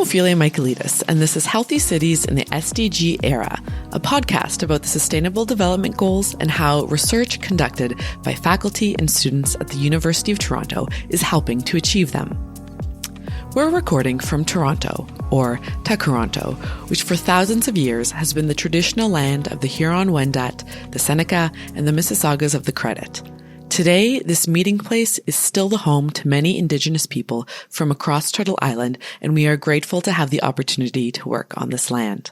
Ophelia Michaelidis, and this is Healthy Cities in the SDG Era, a podcast about the Sustainable Development Goals and how research conducted by faculty and students at the University of Toronto is helping to achieve them. We're recording from Toronto, or Takaronto, which for thousands of years has been the traditional land of the Huron-Wendat, the Seneca, and the Mississaugas of the Credit. Today, this meeting place is still the home to many Indigenous people from across Turtle Island, and we are grateful to have the opportunity to work on this land.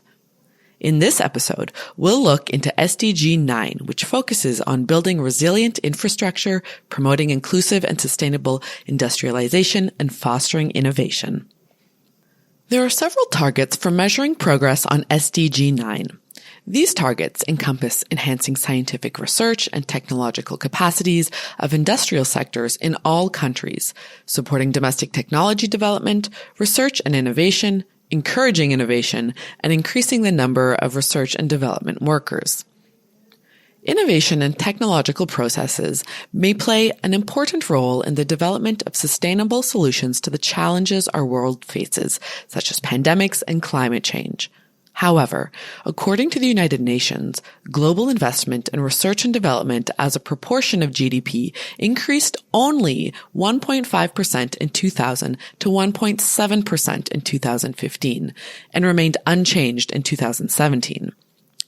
In this episode, we'll look into SDG 9, which focuses on building resilient infrastructure, promoting inclusive and sustainable industrialization, and fostering innovation. There are several targets for measuring progress on SDG 9. These targets encompass enhancing scientific research and technological capacities of industrial sectors in all countries, supporting domestic technology development, research and innovation, encouraging innovation, and increasing the number of research and development workers. Innovation and technological processes may play an important role in the development of sustainable solutions to the challenges our world faces, such as pandemics and climate change. However, according to the United Nations, global investment in research and development as a proportion of GDP increased only 1.5% in 2000 to 1.7% in 2015 and remained unchanged in 2017.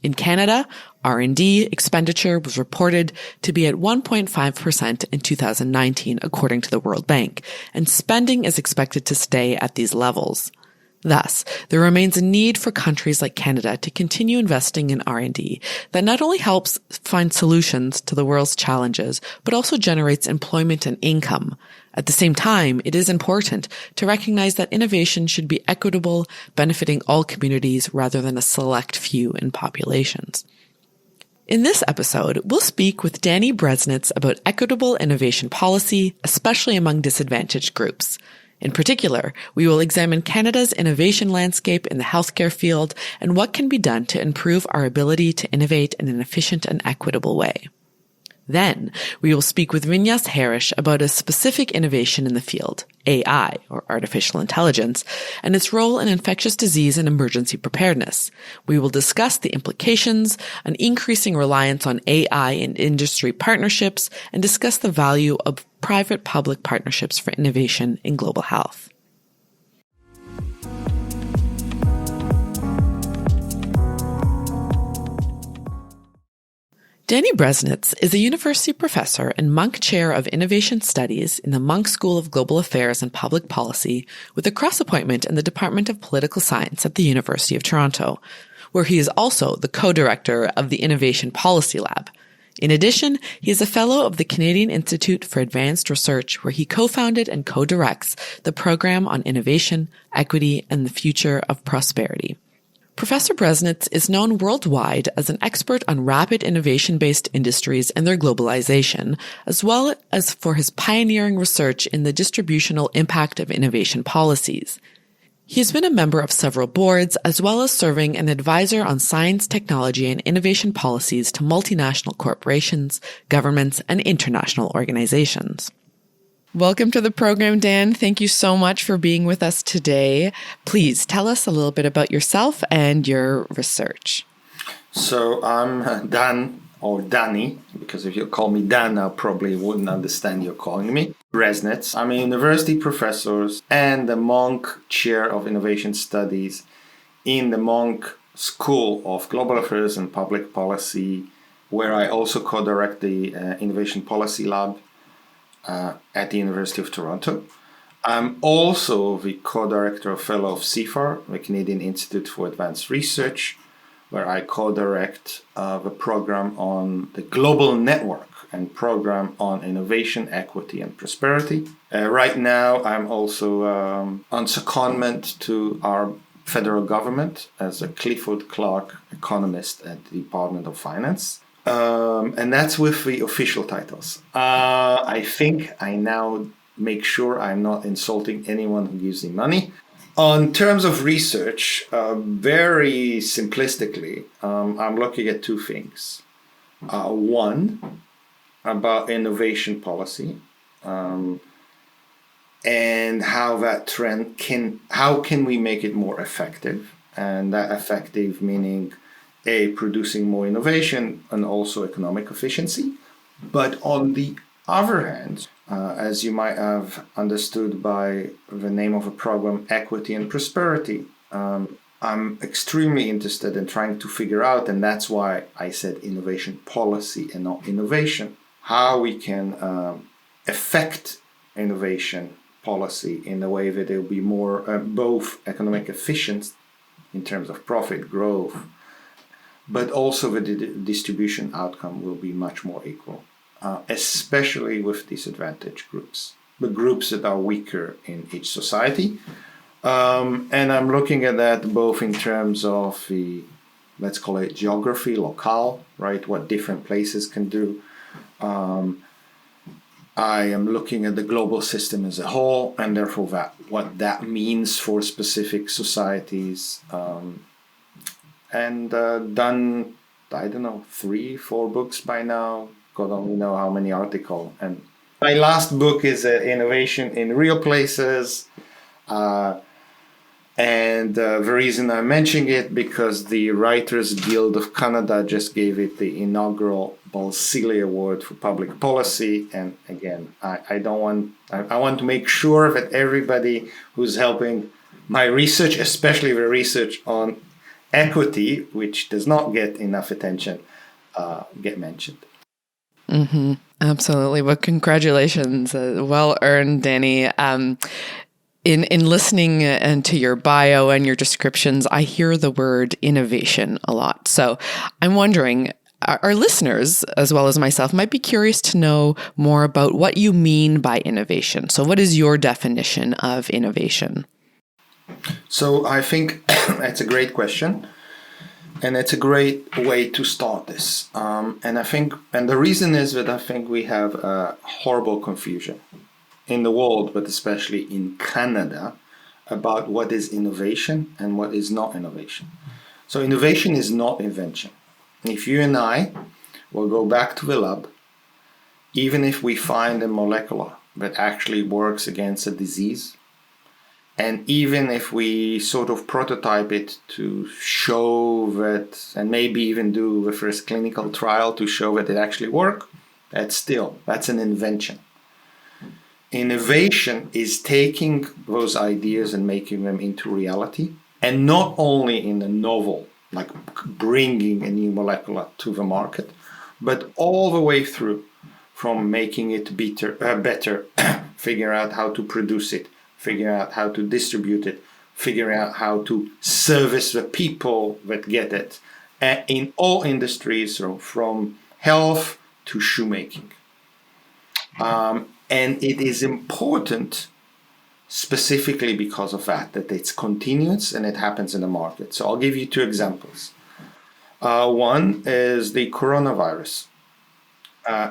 In Canada, R&D expenditure was reported to be at 1.5% in 2019, according to the World Bank, and spending is expected to stay at these levels. Thus, there remains a need for countries like Canada to continue investing in R&D that not only helps find solutions to the world's challenges, but also generates employment and income. At the same time, it is important to recognize that innovation should be equitable, benefiting all communities rather than a select few in populations. In this episode, we'll speak with Danny Bresnitz about equitable innovation policy, especially among disadvantaged groups. In particular, we will examine Canada's innovation landscape in the healthcare field and what can be done to improve our ability to innovate in an efficient and equitable way. Then, we will speak with Vinyas Harish about a specific innovation in the field, AI, or artificial intelligence, and its role in infectious disease and emergency preparedness. We will discuss the implications, an increasing reliance on AI in industry partnerships, and discuss the value of private-public partnerships for innovation in global health. Danny Bresnitz is a university professor and Munk Chair of Innovation Studies in the Munk School of Global Affairs and Public Policy with a cross-appointment in the Department of Political Science at the University of Toronto, where he is also the co-director of the Innovation Policy Lab. In addition, he is a fellow of the Canadian Institute for Advanced Research, where he co-founded and co-directs the program on innovation, equity, and the future of prosperity. Professor Breznitz is known worldwide as an expert on rapid innovation-based industries and their globalization, as well as for his pioneering research in the distributional impact of innovation policies. He has been a member of several boards, as well as serving an advisor on science, technology, and innovation policies to multinational corporations, governments, and international organizations. Welcome to the program, Dan. Thank you so much for being with us today. Please tell us a little bit about yourself and your research. So I'm Dan, or Danny, because if you call me Dan, I probably wouldn't understand you're calling me. Bresnitz. I'm a university professor and the Munk Chair of Innovation Studies in the Munk School of Global Affairs and Public Policy, where I also co-direct the Innovation Policy Lab at the University of Toronto. I'm also the co-director of fellow of CIFAR, the Canadian Institute for Advanced Research, where I co-direct the program on the Global Network and program on innovation, equity, and prosperity. Right now, I'm also on secondment to our federal government as a Clifford Clark economist at the Department of Finance. And that's with the official titles. I think I now make sure I'm not insulting anyone who gives me money. On terms of research, very simplistically, I'm looking at two things. One, about innovation policy. and how that trend how can we make it more effective? And that effective meaning producing more innovation and also economic efficiency. But on the other hand, as you might have understood by the name of a program, Equity and Prosperity, I'm extremely interested in trying to figure out, and that's why I said innovation policy and not innovation, how we can affect innovation policy in a way that it will be more both economic efficient in terms of profit growth, but also the distribution outcome will be much more equal, especially with disadvantaged groups, the groups that are weaker in each society. And I'm looking at that both in terms of the, let's call it geography, locale, right? What different places can do. I am looking at the global system as a whole, and therefore what that means for specific societies. And done, I don't know, 3-4 books by now. God only know how many articles. And my last book is Innovation in Real Places. And the reason I'm mentioning it because the Writers Guild of Canada just gave it the inaugural Balsillie Award for Public Policy. And again, I want to make sure that everybody who's helping my research, especially the research on equity, which does not get enough attention, get mentioned. Mm-hmm. Absolutely. Well, congratulations. Well earned, Danny. In listening and to your bio and your descriptions, I hear the word innovation a lot. So I'm wondering, our listeners, as well as myself, might be curious to know more about what you mean by innovation. So what is your definition of innovation? So I think that's a great question. And it's a great way to start this. And the reason is that I think we have a horrible confusion in the world, but especially in Canada, about what is innovation and what is not innovation. So innovation is not invention. If you and I will go back to the lab, even if we find a molecule that actually works against a disease, and even if we sort of prototype it to show that, and maybe even do the first clinical trial to show that it actually works, that's an invention. Innovation is taking those ideas and making them into reality, and not only in the novel, like bringing a new molecule to the market, but all the way through from making it better, figure out how to produce it, figure out how to distribute it, figure out how to service the people that get it, in all industries, so from health to shoemaking. And it is important specifically because of that it's continuous and it happens in the market. So I'll give you 2 examples. One is the coronavirus.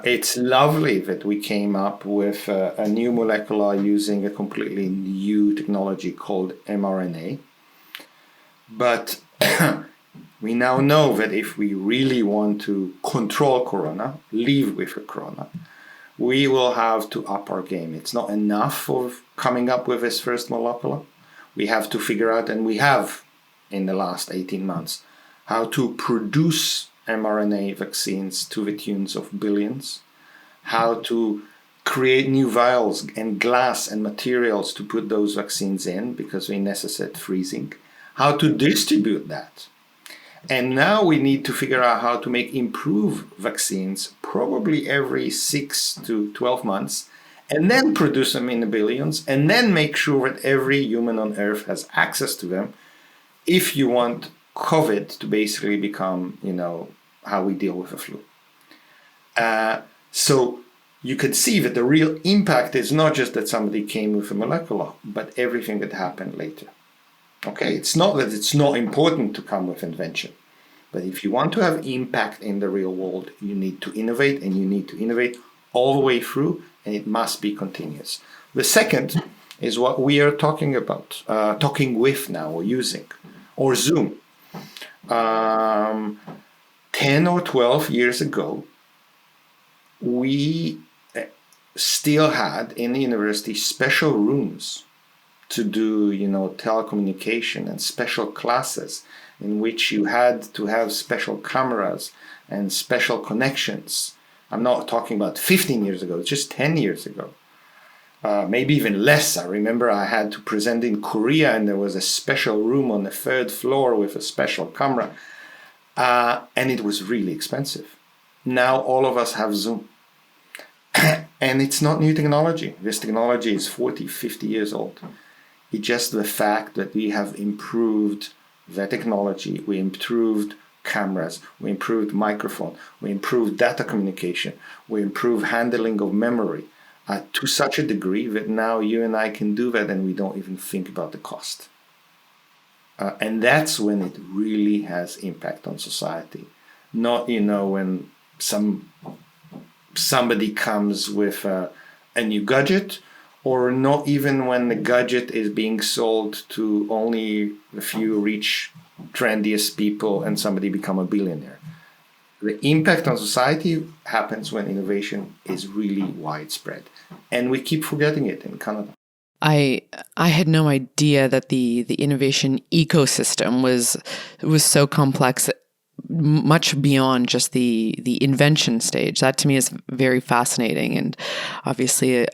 It's lovely that we came up with a new molecular using a completely new technology called mRNA. But we now know that if we really want to control corona, live with the corona, we will have to up our game. It's not enough of coming up with this first molecule. We have to figure out, and we have in the last 18 months, how to produce mRNA vaccines to the tunes of billions, how to create new vials and glass and materials to put those vaccines in because they necessitate freezing, how to distribute that. And now we need to figure out how to improve vaccines probably every 6 to 12 months, and then produce them in the billions, and then make sure that every human on Earth has access to them if you want COVID to basically become, how we deal with the flu. So you could see that the real impact is not just that somebody came with a molecular, but everything that happened later. Okay, it's not that it's not important to come with invention, but if you want to have impact in the real world, you need to innovate, and you need to innovate all the way through, and it must be continuous. The second is what we are talking about, talking with now, or using, or Zoom. 10 or 12 years ago, still had in the university special rooms to do, telecommunication, and special classes in which you had to have special cameras and special connections. I'm not talking about 15 years ago, just 10 years ago. Maybe even less. I remember I had to present in Korea, and there was a special room on the third floor with a special camera. And it was really expensive. Now all of us have Zoom. And it's not new technology. This technology is 40, 50 years old. It's just the fact that we have improved the technology, we improved cameras, we improved microphone, we improved data communication, we improved handling of memory to such a degree that now you and I can do that and we don't even think about the cost. And that's when it really has impact on society. Not, when somebody comes with a new gadget, or not even when the gadget is being sold to only a few rich, trendiest people and somebody become a billionaire. The impact on society happens when innovation is really widespread. And we keep forgetting it in Canada. I had no idea that the innovation ecosystem was so complex, much beyond just the invention stage. That to me is very fascinating, and obviously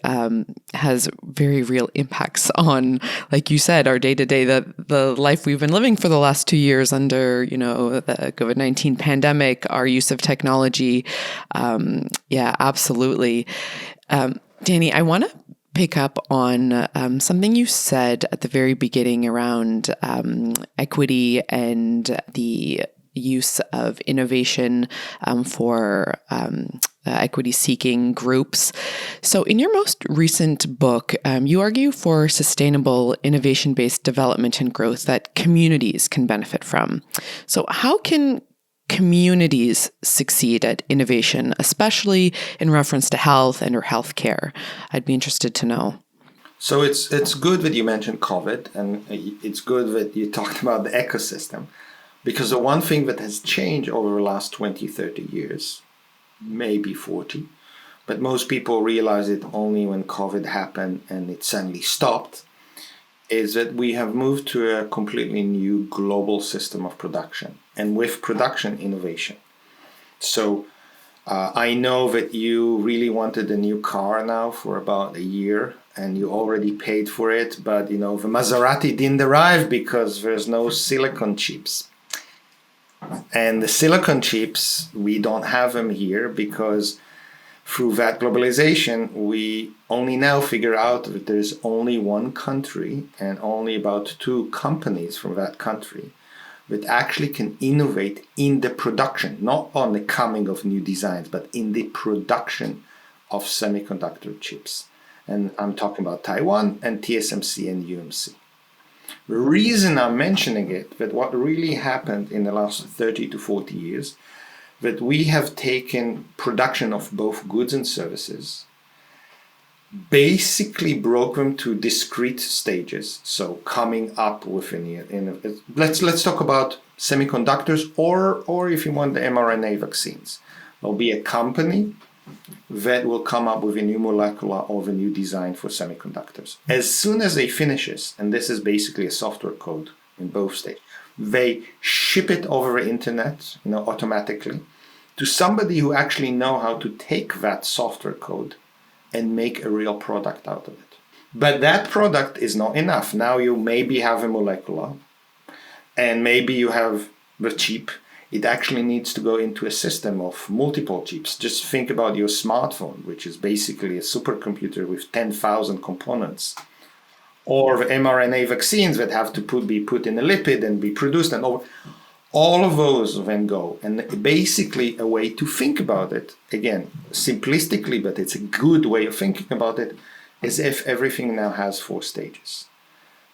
has very real impacts on, like you said, our day-to-day, the life we've been living for the last 2 years under, the COVID-19 pandemic, our use of technology. Yeah, absolutely. Danny, I want to pick up on something you said at the very beginning around equity and the use of innovation for equity-seeking groups. So in your most recent book, you argue for sustainable innovation-based development and growth that communities can benefit from. So how can communities succeed at innovation, especially in reference to health and or healthcare? I'd be interested to know. So it's good that you mentioned COVID, and it's good that you talked about the ecosystem. Because the one thing that has changed over the last 20, 30 years, maybe 40, but most people realize it only when COVID happened and it suddenly stopped, is that we have moved to a completely new global system of production, and with production, innovation. So I know that you really wanted a new car now for about a year, and you already paid for it, but the Maserati didn't arrive because there's no silicon chips. And the silicon chips, we don't have them here because through that globalization, we only now figure out that there's only one country and only about 2 companies from that country that actually can innovate in the production, not on the coming of new designs, but in the production of semiconductor chips. And I'm talking about Taiwan and TSMC and UMC. The reason I'm mentioning it, that what really happened in the last 30 to 40 years, that we have taken production of both goods and services, basically broke them to discrete stages. So coming up with let's talk about semiconductors, or if you want, the mRNA vaccines. There'll be a company that will come up with a new molecular or a new design for semiconductors. As soon as they finish this, and this is basically a software code in both stages, they ship it over the internet, automatically, to somebody who actually know how to take that software code and make a real product out of it. But that product is not enough. Now you maybe have a molecular, and maybe you have the chip. It actually needs to go into a system of multiple chips. Just think about your smartphone, which is basically a supercomputer with 10,000 components. Or the mRNA vaccines that have to be put in a lipid and be produced. And all of those then go. And basically a way to think about it, again, simplistically, but it's a good way of thinking about it, is if everything now has 4 stages.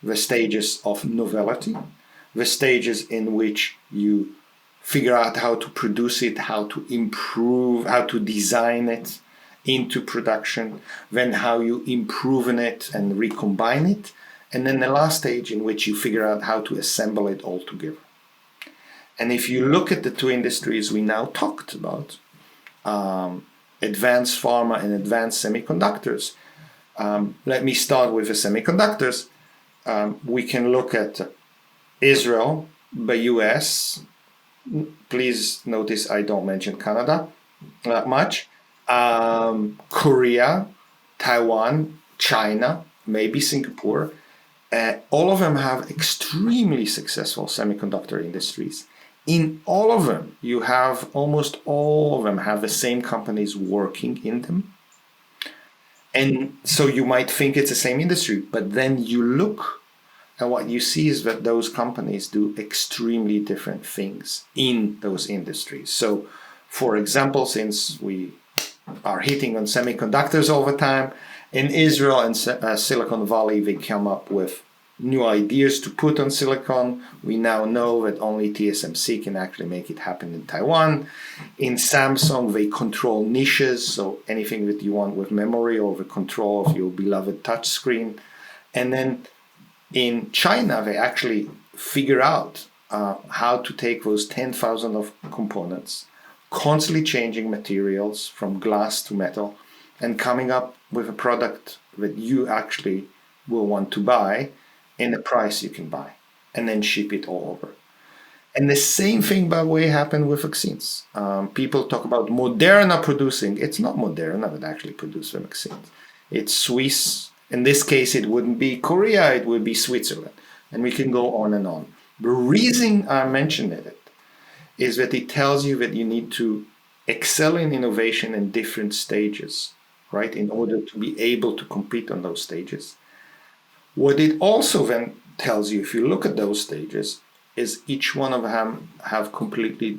The stages of novelty, the stages in which you figure out how to produce it, how to improve, how to design it into production, then how you improve on it and recombine it, and then the last stage in which you figure out how to assemble it all together. And if you look at the 2 industries we now talked about, advanced pharma and advanced semiconductors. Let me start with the semiconductors. We can look at Israel, the US. Please notice I don't mention Canada that much. Korea, Taiwan, China, maybe Singapore. All of them have extremely successful semiconductor industries. In all of them, almost all of them have the same companies working in them. And so you might think it's the same industry, but then you look and what you see is that those companies do extremely different things in those industries. So, for example, since we are hitting on semiconductors all the time, in Israel and Silicon Valley, they come up with new ideas to put on silicon. We now know that only TSMC can actually make it happen in Taiwan. In Samsung, they control niches, so anything that you want with memory or the control of your beloved touchscreen. And then in China, they actually figure out how to take those 10,000 of components, constantly changing materials from glass to metal, and coming up with a product that you actually will want to buy in a price you can buy, and then ship it all over. And the same thing, by the way, happened with vaccines. People talk about Moderna producing. It's not Moderna that actually produced the vaccines. It's Swiss. In this case, it wouldn't be Korea, it would be Switzerland. And we can go on and on. The reason I mentioned it is that it tells you that you need to excel in innovation in different stages, right, in order to be able to compete on those stages. What it also then tells you, if you look at those stages, is each one of them have completely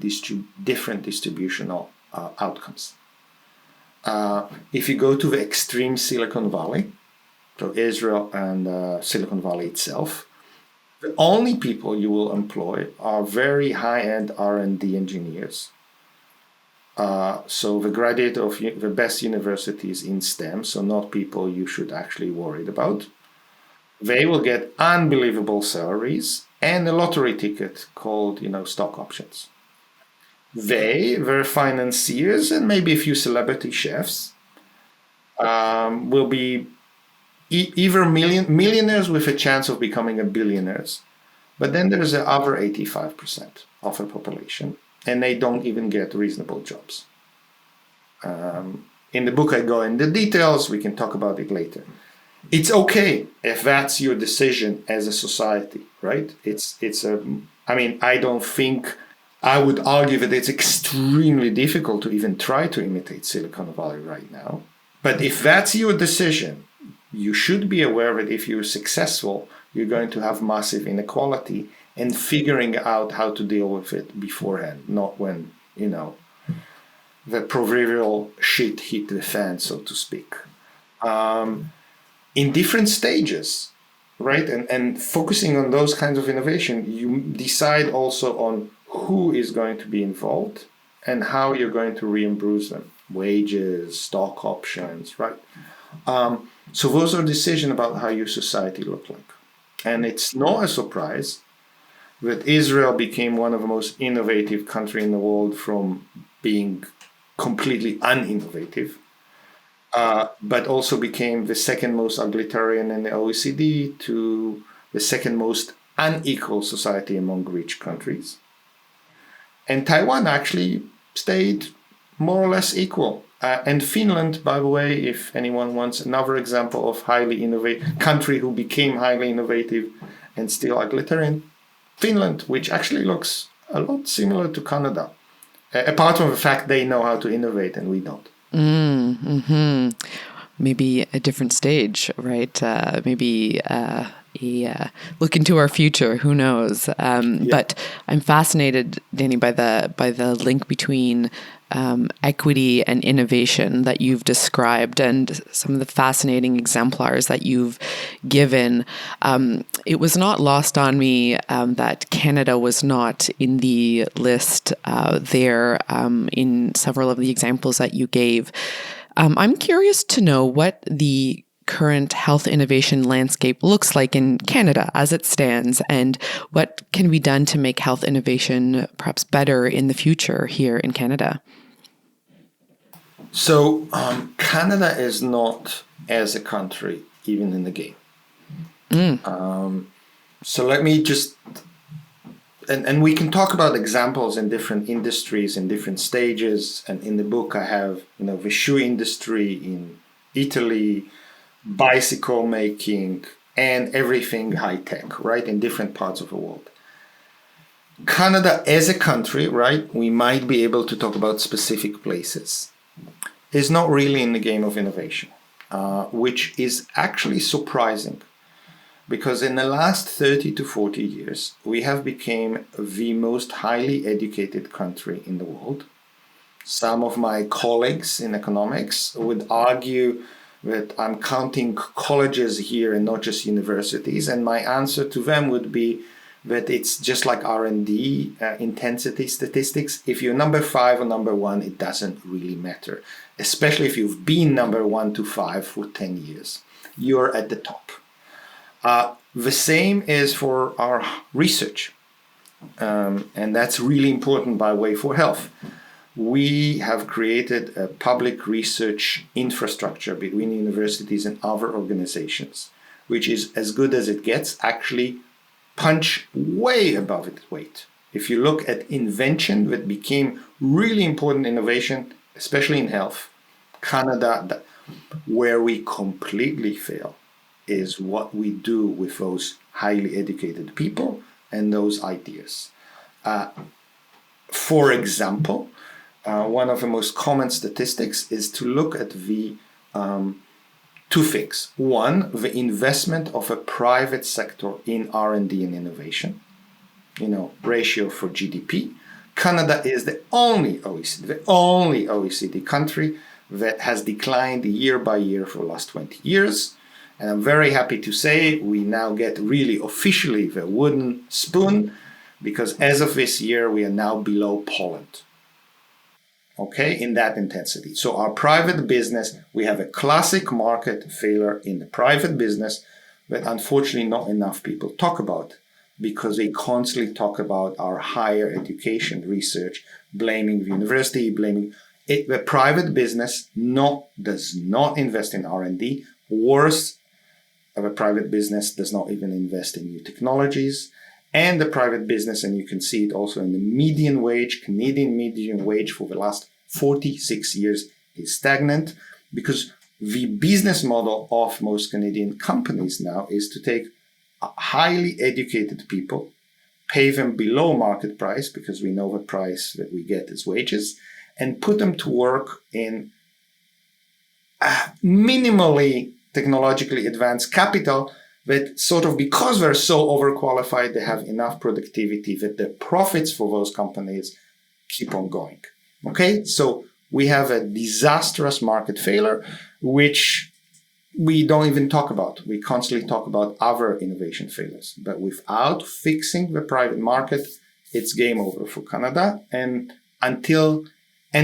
different distributional outcomes. If you go to the extreme Silicon Valley, so Israel and Silicon Valley itself, the only people you will employ are very high-end R&D engineers. So the graduate of the best universities in STEM, so not people you should actually worry about. They will get unbelievable salaries and a lottery ticket called, stock options. Their financiers, and maybe a few celebrity chefs, will be either millionaires with a chance of becoming a billionaires. But then there's the other 85% of the population, and they don't even get reasonable jobs. In the book, I go into details. We can talk about it later. It's okay if that's your decision as a society, right? I don't think, I would argue that it's extremely difficult to even try to imitate Silicon Valley right now. But if that's your decision, you should be aware that if you're successful, you're going to have massive inequality, and figuring out how to deal with it beforehand, not when, the proverbial shit hit the fan, so to speak. In different stages, right? And focusing on those kinds of innovation, you decide also on who is going to be involved and how you're going to reimburse them. Wages, stock options, right? So those are decisions about how your society looks like. And it's not a surprise that Israel became one of the most innovative countries in the world from being completely uninnovative. But also became the second most egalitarian in the OECD to the second most unequal society among rich countries. And Taiwan actually stayed more or less equal. And Finland, by the way, if anyone wants another example of highly innovative country who became highly innovative and still egalitarian, Finland, which actually looks a lot similar to Canada, apart from the fact they know how to innovate and we don't. Mm-hmm. Maybe a different stage, right? Maybe look into our future. Who knows? But I'm fascinated, Danny, by the link between equity and innovation that you've described, and some of the fascinating exemplars that you've given. It was not lost on me that Canada was not in the list there in several of the examples that you gave. I'm curious to know what the current health innovation landscape looks like in Canada as it stands, and what can be done to make health innovation perhaps better in the future here in Canada. So Canada is not, as a country, even in the game. So let me just, and we can talk about examples in different industries in different stages. And in the book, I have, the shoe industry in Italy, bicycle making, and everything high tech, right, in different parts of the world. Canada as a country, right, we might be able to talk about specific places, is not really in the game of innovation, which is actually surprising. Because in the last 30 to 40 years, we have become the most highly educated country in the world. Some of my colleagues in economics would argue that I'm counting colleges here and not just universities. And my answer to them would be that it's just like R&D intensity statistics. If you're number 5 or number 1, it doesn't really matter, especially if you've been number 1 to 5 for 10 years. You're at the top. The same is for our research, and that's really important, by the way, for health. We have created a public research infrastructure between universities and other organizations, which is as good as it gets, actually punch way above its weight. If you look at invention that became really important innovation, especially in health, Canada, where we completely fail is what we do with those highly educated people and those ideas. For example, one of the most common statistics is to look at the two things. One, the investment of a private sector in R&D and innovation, ratio for GDP. Canada is the only OECD country that has declined year by year for the last 20 years. And I'm very happy to say we now get really officially the wooden spoon, because as of this year, we are now below Poland. Okay, in that intensity. So our private business, we have a classic market failure in the private business that unfortunately not enough people talk about, because they constantly talk about our higher education research, blaming the university, blaming it. The private business does not invest in R&D. Worse, a private business does not even invest in new technologies. And the private business, and you can see it also in the median wage, Canadian median wage for the last 46 years is stagnant, because the business model of most Canadian companies now is to take highly educated people, pay them below market price, because we know the price that we get is wages, and put them to work in minimally technologically advanced capital that sort of, because they're so overqualified, they have enough productivity that the profits for those companies keep on going. Okay, so we have a disastrous market failure, which we don't even talk about. We constantly talk about other innovation failures, but without fixing the private market, it's game over for Canada. And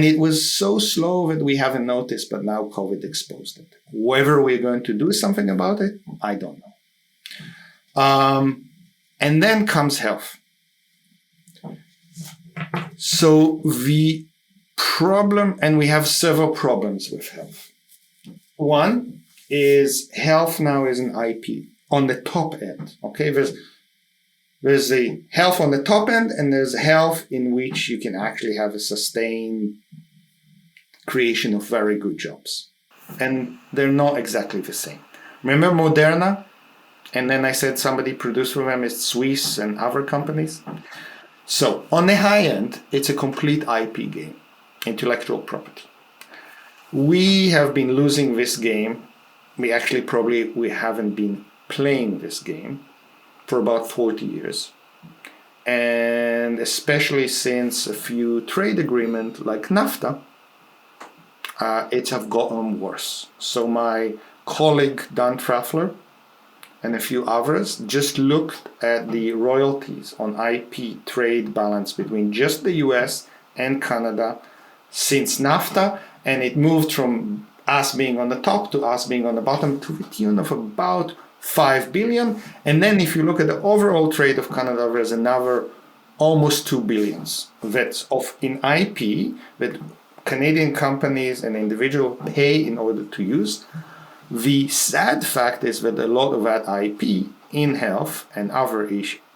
it was so slow that we haven't noticed, but now COVID exposed it. Whether we're going to do something about it, I don't know. And then comes health. So the problem, and we have several problems with health. One is health now is an IP on the top end. Okay, there's the health on the top end, and there's health in which you can actually have a sustained creation of very good jobs. And they're not exactly the same. Remember Moderna? And then I said somebody produced for them is Swiss and other companies. So on the high end, it's a complete IP game, intellectual property. We have been losing this game. We haven't been playing this game for about 40 years. And especially since a few trade agreements like NAFTA, it have gotten worse. So my colleague Dan Traffler and a few others just looked at the royalties on IP trade balance between just the US and Canada since NAFTA, and it moved from us being on the top to us being on the bottom to the tune of about 5 billion. And then if you look at the overall trade of Canada, there's another almost 2 billions that's in IP that Canadian companies and individuals pay in order to use. The sad fact is that a lot of that IP in health and other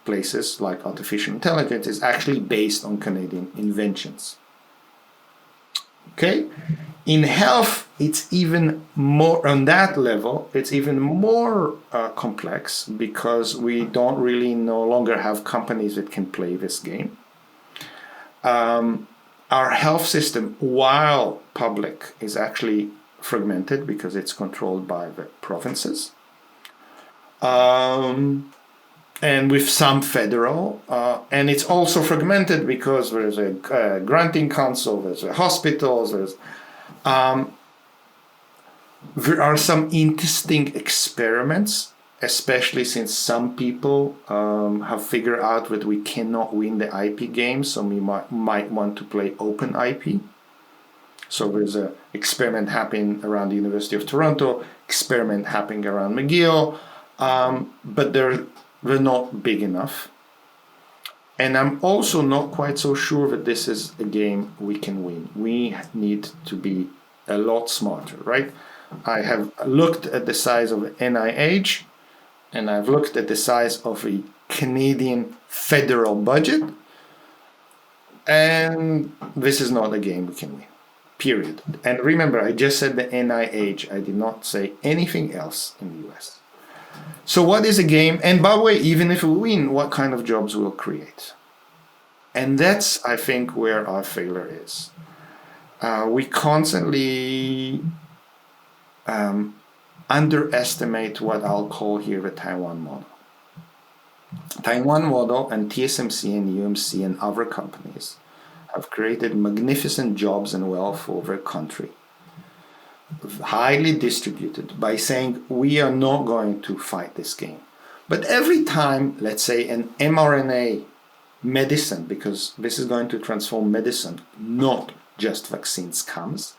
places like artificial intelligence is actually based on Canadian inventions. Okay? In health, it's even more, on that level, it's even more complex because we don't really no longer have companies that can play this game. Our health system, while public, is actually fragmented because it's controlled by the provinces. And with some federal, and it's also fragmented because there's a granting council, there's a hospitals, there are some interesting experiments, especially since some people have figured out that we cannot win the IP game, so we might want to play open IP. So there's an experiment happening around the University of Toronto, experiment happening around McGill, but they're not big enough. And I'm also not quite so sure that this is a game we can win. We need to be a lot smarter, right? I have looked at the size of the NIH, and I've looked at the size of a Canadian federal budget, and this is not a game we can win, period. And remember, I just said the NIH, I did not say anything else in the US. So what is a game? And by the way, even if we win, what kind of jobs we'll create? And that's, I think, where our failure is. We constantly underestimate what I'll call here the Taiwan model. Taiwan model and TSMC and UMC and other companies have created magnificent jobs and wealth for their country, highly distributed, by saying we are not going to fight this game. But every time, let's say, an mRNA medicine, because this is going to transform medicine, not just vaccines, comes,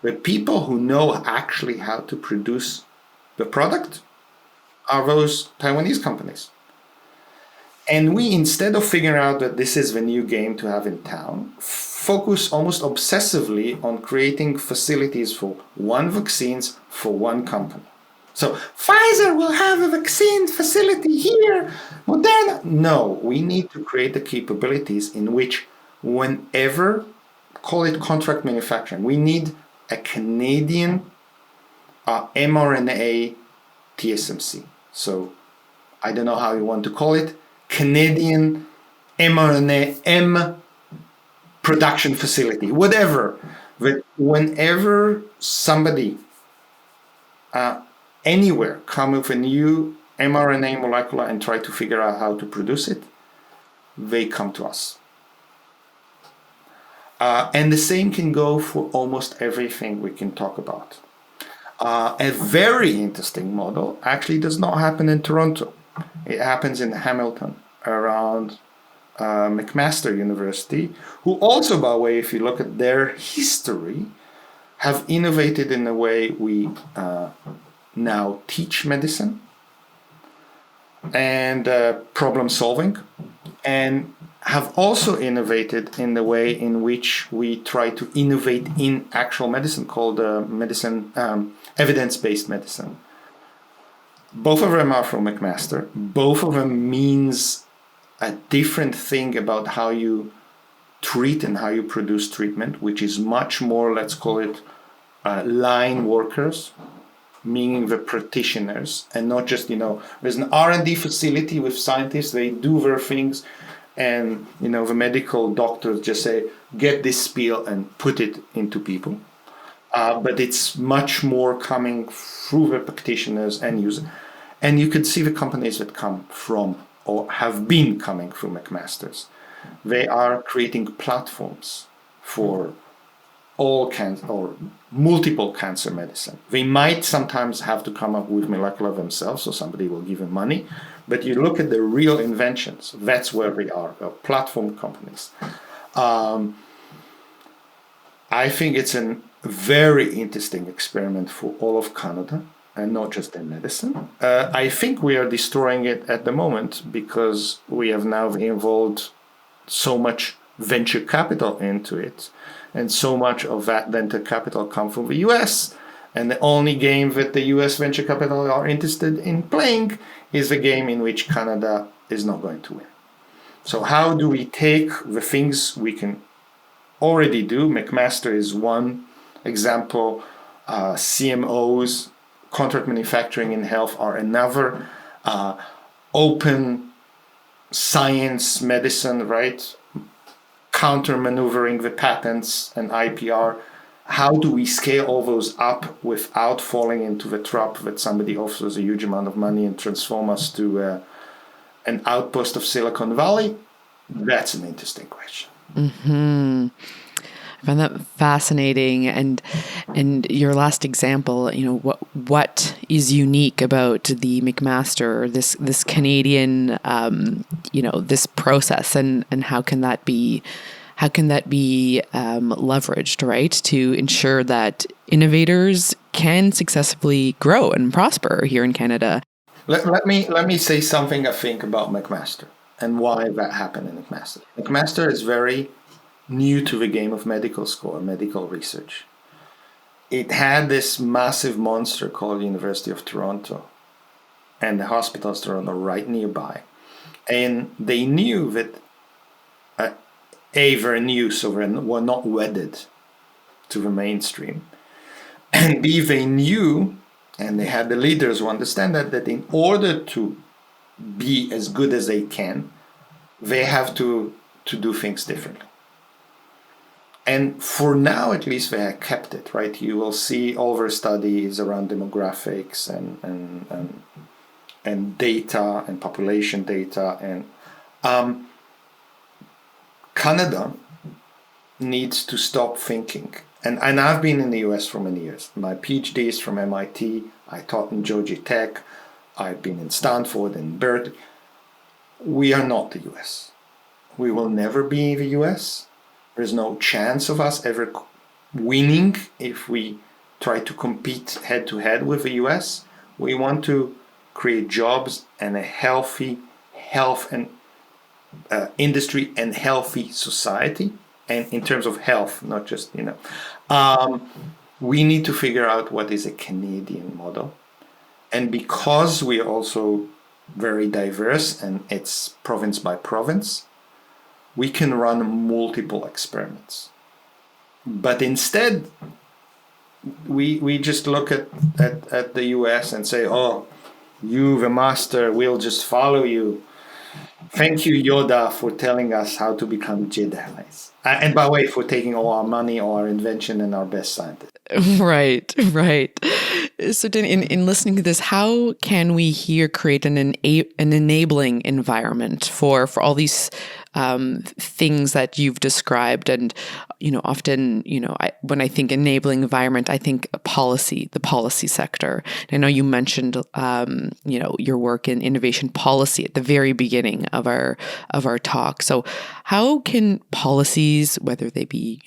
the people who know actually how to produce the product are those Taiwanese companies. And we, instead of figuring out that this is the new game to have in town, focus almost obsessively on creating facilities for one vaccines for one company. So Pfizer will have a vaccine facility here, Moderna. No, we need to create the capabilities in which whenever, call it contract manufacturing, we need a Canadian mRNA TSMC. So I don't know how you want to call it, Canadian mRNA M production facility, whatever. But whenever somebody anywhere come with a new mRNA molecular and try to figure out how to produce it, they come to us. And the same can go for almost everything we can talk about. A very interesting model actually does not happen in Toronto. It happens in Hamilton, around McMaster University, who also, by the way, if you look at their history, have innovated in the way we now teach medicine and problem solving, and have also innovated in the way in which we try to innovate in actual medicine, called evidence-based medicine. Both of them are from McMaster. Both of them means a different thing about how you treat and how you produce treatment, which is much more, let's call it, line workers, meaning the practitioners, and not just, there's an R&D facility with scientists, they do their things, and, the medical doctors just say, get this spiel and put it into people. But it's much more coming through the practitioners and users. And you could see the companies that come from or have been coming through McMaster's. They are creating platforms for all cancer or multiple cancer medicine. They might sometimes have to come up with molecular themselves, so somebody will give them money. But you look at the real inventions, that's where they are, platform companies. I think it's a very interesting experiment for all of Canada, and not just in medicine. I think we are destroying it at the moment because we have now involved so much venture capital into it and so much of that venture capital come from the US. And the only game that the US venture capital are interested in playing is the game in which Canada is not going to win. So how do we take the things we can already do? McMaster is one example. CMOs, contract manufacturing in health, are another. Open science, medicine, right? Counter maneuvering the patents and IPR. How do we scale all those up without falling into the trap that somebody offers a huge amount of money and transform us to an outpost of Silicon Valley? That's an interesting question. Mm-hmm. I find that fascinating. And your last example, what is unique about the McMaster, this Canadian, this process, and how can that be leveraged, right, to ensure that innovators can successfully grow and prosper here in Canada? Let me say something I think about McMaster and why that happened in McMaster. McMaster is very new to the game of medical school and medical research. It had this massive monster called University of Toronto and the Hospital of Toronto right nearby. And they knew that A, very new, so they were not wedded to the mainstream. And B, they knew, and they had the leaders who understand that in order to be as good as they can, they have to do things differently. And for now, at least, they have kept it, right? You will see all their studies around demographics and data and population data. And Canada needs to stop thinking. And I've been in the US for many years. My PhD is from MIT. I taught in Georgia Tech. I've been in Stanford and Berkeley. We are not the US. We will never be the US. There's no chance of us ever winning if we try to compete head to head with the US. We want to create jobs and a healthy health and industry and healthy society. And in terms of health, not just, we need to figure out what is a Canadian model. And because we are also very diverse and it's province by province, we can run multiple experiments. But instead, we just look at the US and say, oh, you, the master, we'll just follow you. Thank you, Yoda, for telling us how to become Jedis. And by the way, for taking all our money, all our invention, and our best scientists. Right. So in listening to this, how can we here create an enabling environment for all these things that you've described? And, often, when I think enabling environment, I think policy, the policy sector. I know you mentioned, your work in innovation policy at the very beginning of our talk. So how can policies, whether they be,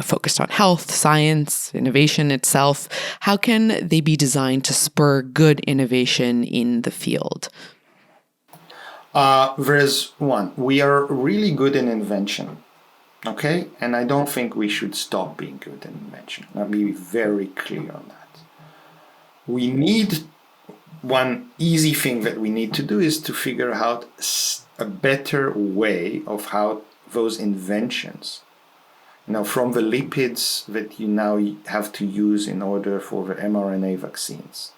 focused on health, science, innovation itself, how can they be designed to spur good innovation in the field? There's one. We are really good in invention, okay? And I don't think we should stop being good in invention. I'll be very clear on that. We need one easy thing that we need to do is to figure out a better way of how those inventions, from the lipids that you now have to use in order for the mRNA vaccines,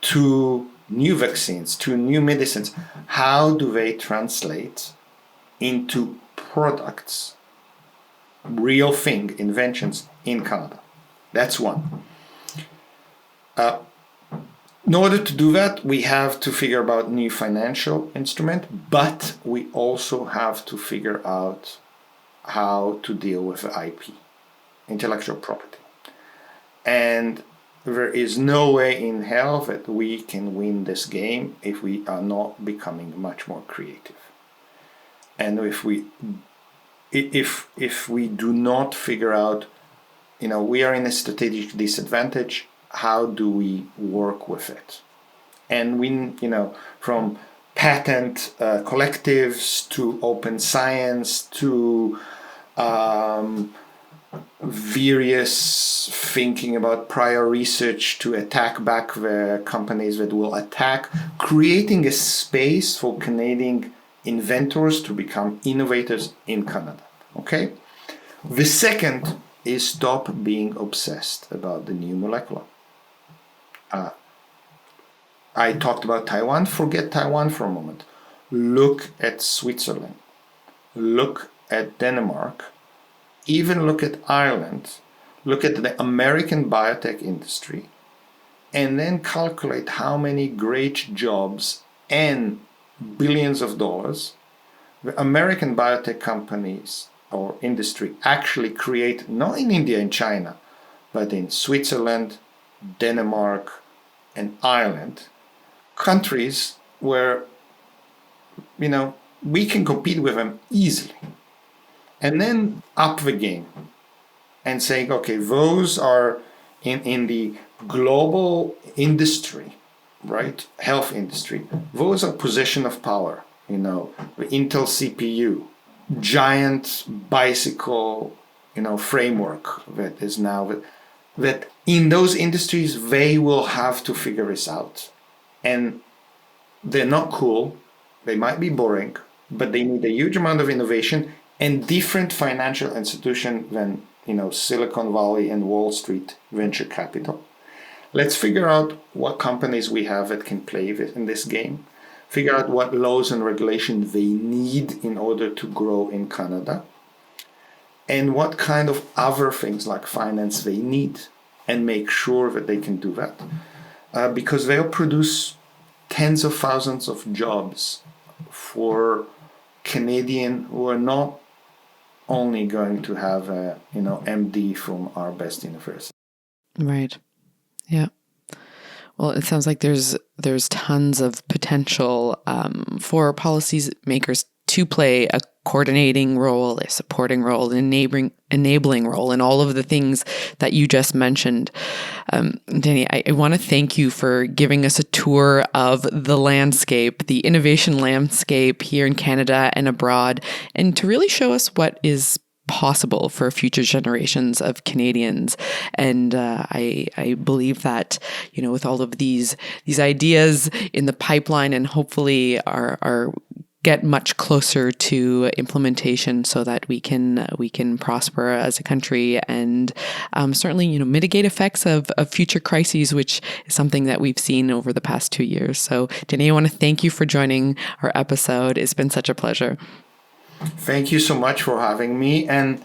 to new vaccines, to new medicines, how do they translate into products, real thing, inventions in Canada? That's one. In order to do that, we have to figure out new financial instrument, but we also have to figure out how to deal with IP, intellectual property. And there is no way in hell that we can win this game if we are not becoming much more creative. And if we do not figure out, we are in a strategic disadvantage, how do we work with it? And we, from patent collectives to open science to various thinking about prior research to attack back the companies that will attack, creating a space for Canadian inventors to become innovators in Canada. Okay? The second is stop being obsessed about the new molecular. I talked about Taiwan. Forget Taiwan for a moment. Look at Switzerland. Look at Denmark. Even look at Ireland. Look at the American biotech industry. And then calculate how many great jobs and billions of dollars the American biotech companies or industry actually create, not in India and China, but in Switzerland, Denmark, and Ireland. Countries where, we can compete with them easily. And then up the game and saying, okay, those are in the global industry, right? Health industry. Those are position of power, the Intel CPU, giant bicycle, framework that is now that in those industries, they will have to figure this out. And they're not cool. They might be boring, but they need a huge amount of innovation and different financial institution than, Silicon Valley and Wall Street venture capital. Let's figure out what companies we have that can play in this game. Figure out what laws and regulations they need in order to grow in Canada. And what kind of other things like finance they need, and make sure that they can do that. Because they'll produce tens of thousands of jobs for Canadian who are not only going to have a MD from our best university. Right. Yeah. Well, it sounds like there's tons of potential for policymakers to play a coordinating role, a supporting role, an enabling role, and all of the things that you just mentioned. Danny, I want to thank you for giving us a tour of the landscape, the innovation landscape here in Canada and abroad, and to really show us what is possible for future generations of Canadians. And I believe that, with all of these ideas in the pipeline and hopefully are get much closer to implementation so that we can prosper as a country and certainly mitigate effects of future crises, which is something that we've seen over the past 2 years. So Jenny, I want to thank you for joining our episode. It's been such a pleasure. Thank you so much for having me. And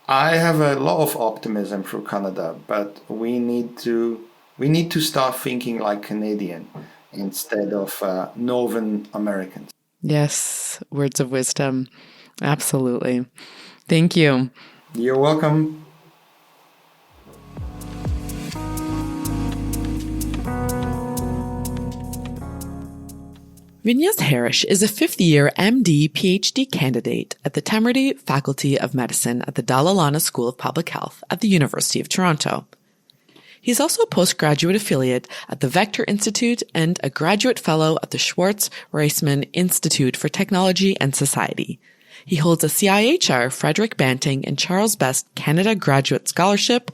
I have a lot of optimism for Canada, but we need to start thinking like Canadian instead of Northern Americans. Yes, words of wisdom. Absolutely. Thank you. You're welcome. Vinyas Harish is a fifth-year MD PhD candidate at the Temerty Faculty of Medicine at the Dalla Lana School of Public Health at the University of Toronto. He's also a postgraduate affiliate at the Vector Institute and a graduate fellow at the Schwartz Reisman Institute for Technology and Society. He holds a CIHR Frederick Banting and Charles Best Canada Graduate Scholarship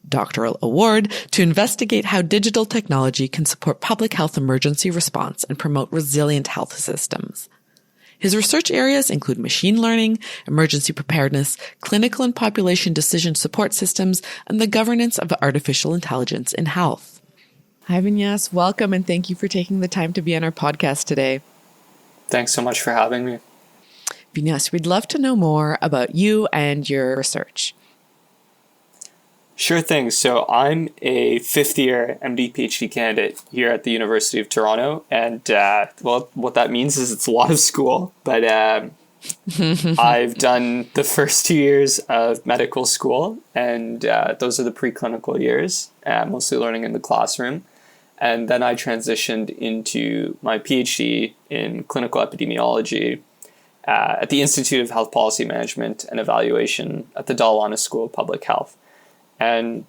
doctoral award to investigate how digital technology can support public health emergency response and promote resilient health systems. His research areas include machine learning, emergency preparedness, clinical and population decision support systems, and the governance of artificial intelligence in health. Hi, Vinyas. Welcome, and thank you for taking the time to be on our podcast today. Thanks so much for having me. Vinyas, we'd love to know more about you and your research. Sure thing. So I'm a fifth-year MD PhD candidate here at the University of Toronto. And, what that means is it's a lot of school. But I've done the first 2 years of medical school. And those are the preclinical years, mostly learning in the classroom. And then I transitioned into my PhD in clinical epidemiology at the Institute of Health Policy Management and Evaluation at the Dalla Lana School of Public Health. And,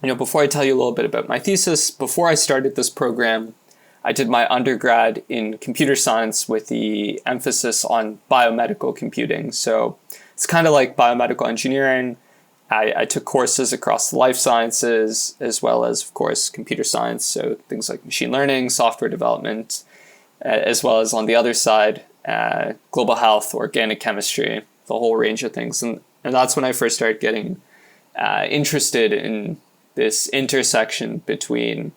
before I tell you a little bit about my thesis, before I started this program, I did my undergrad in computer science with the emphasis on biomedical computing. So it's kind of like biomedical engineering. I took courses across the life sciences, as well as, of course, computer science. So things like machine learning, software development, as well as on the other side, global health, organic chemistry, the whole range of things. And that's when I first started getting interested in this intersection between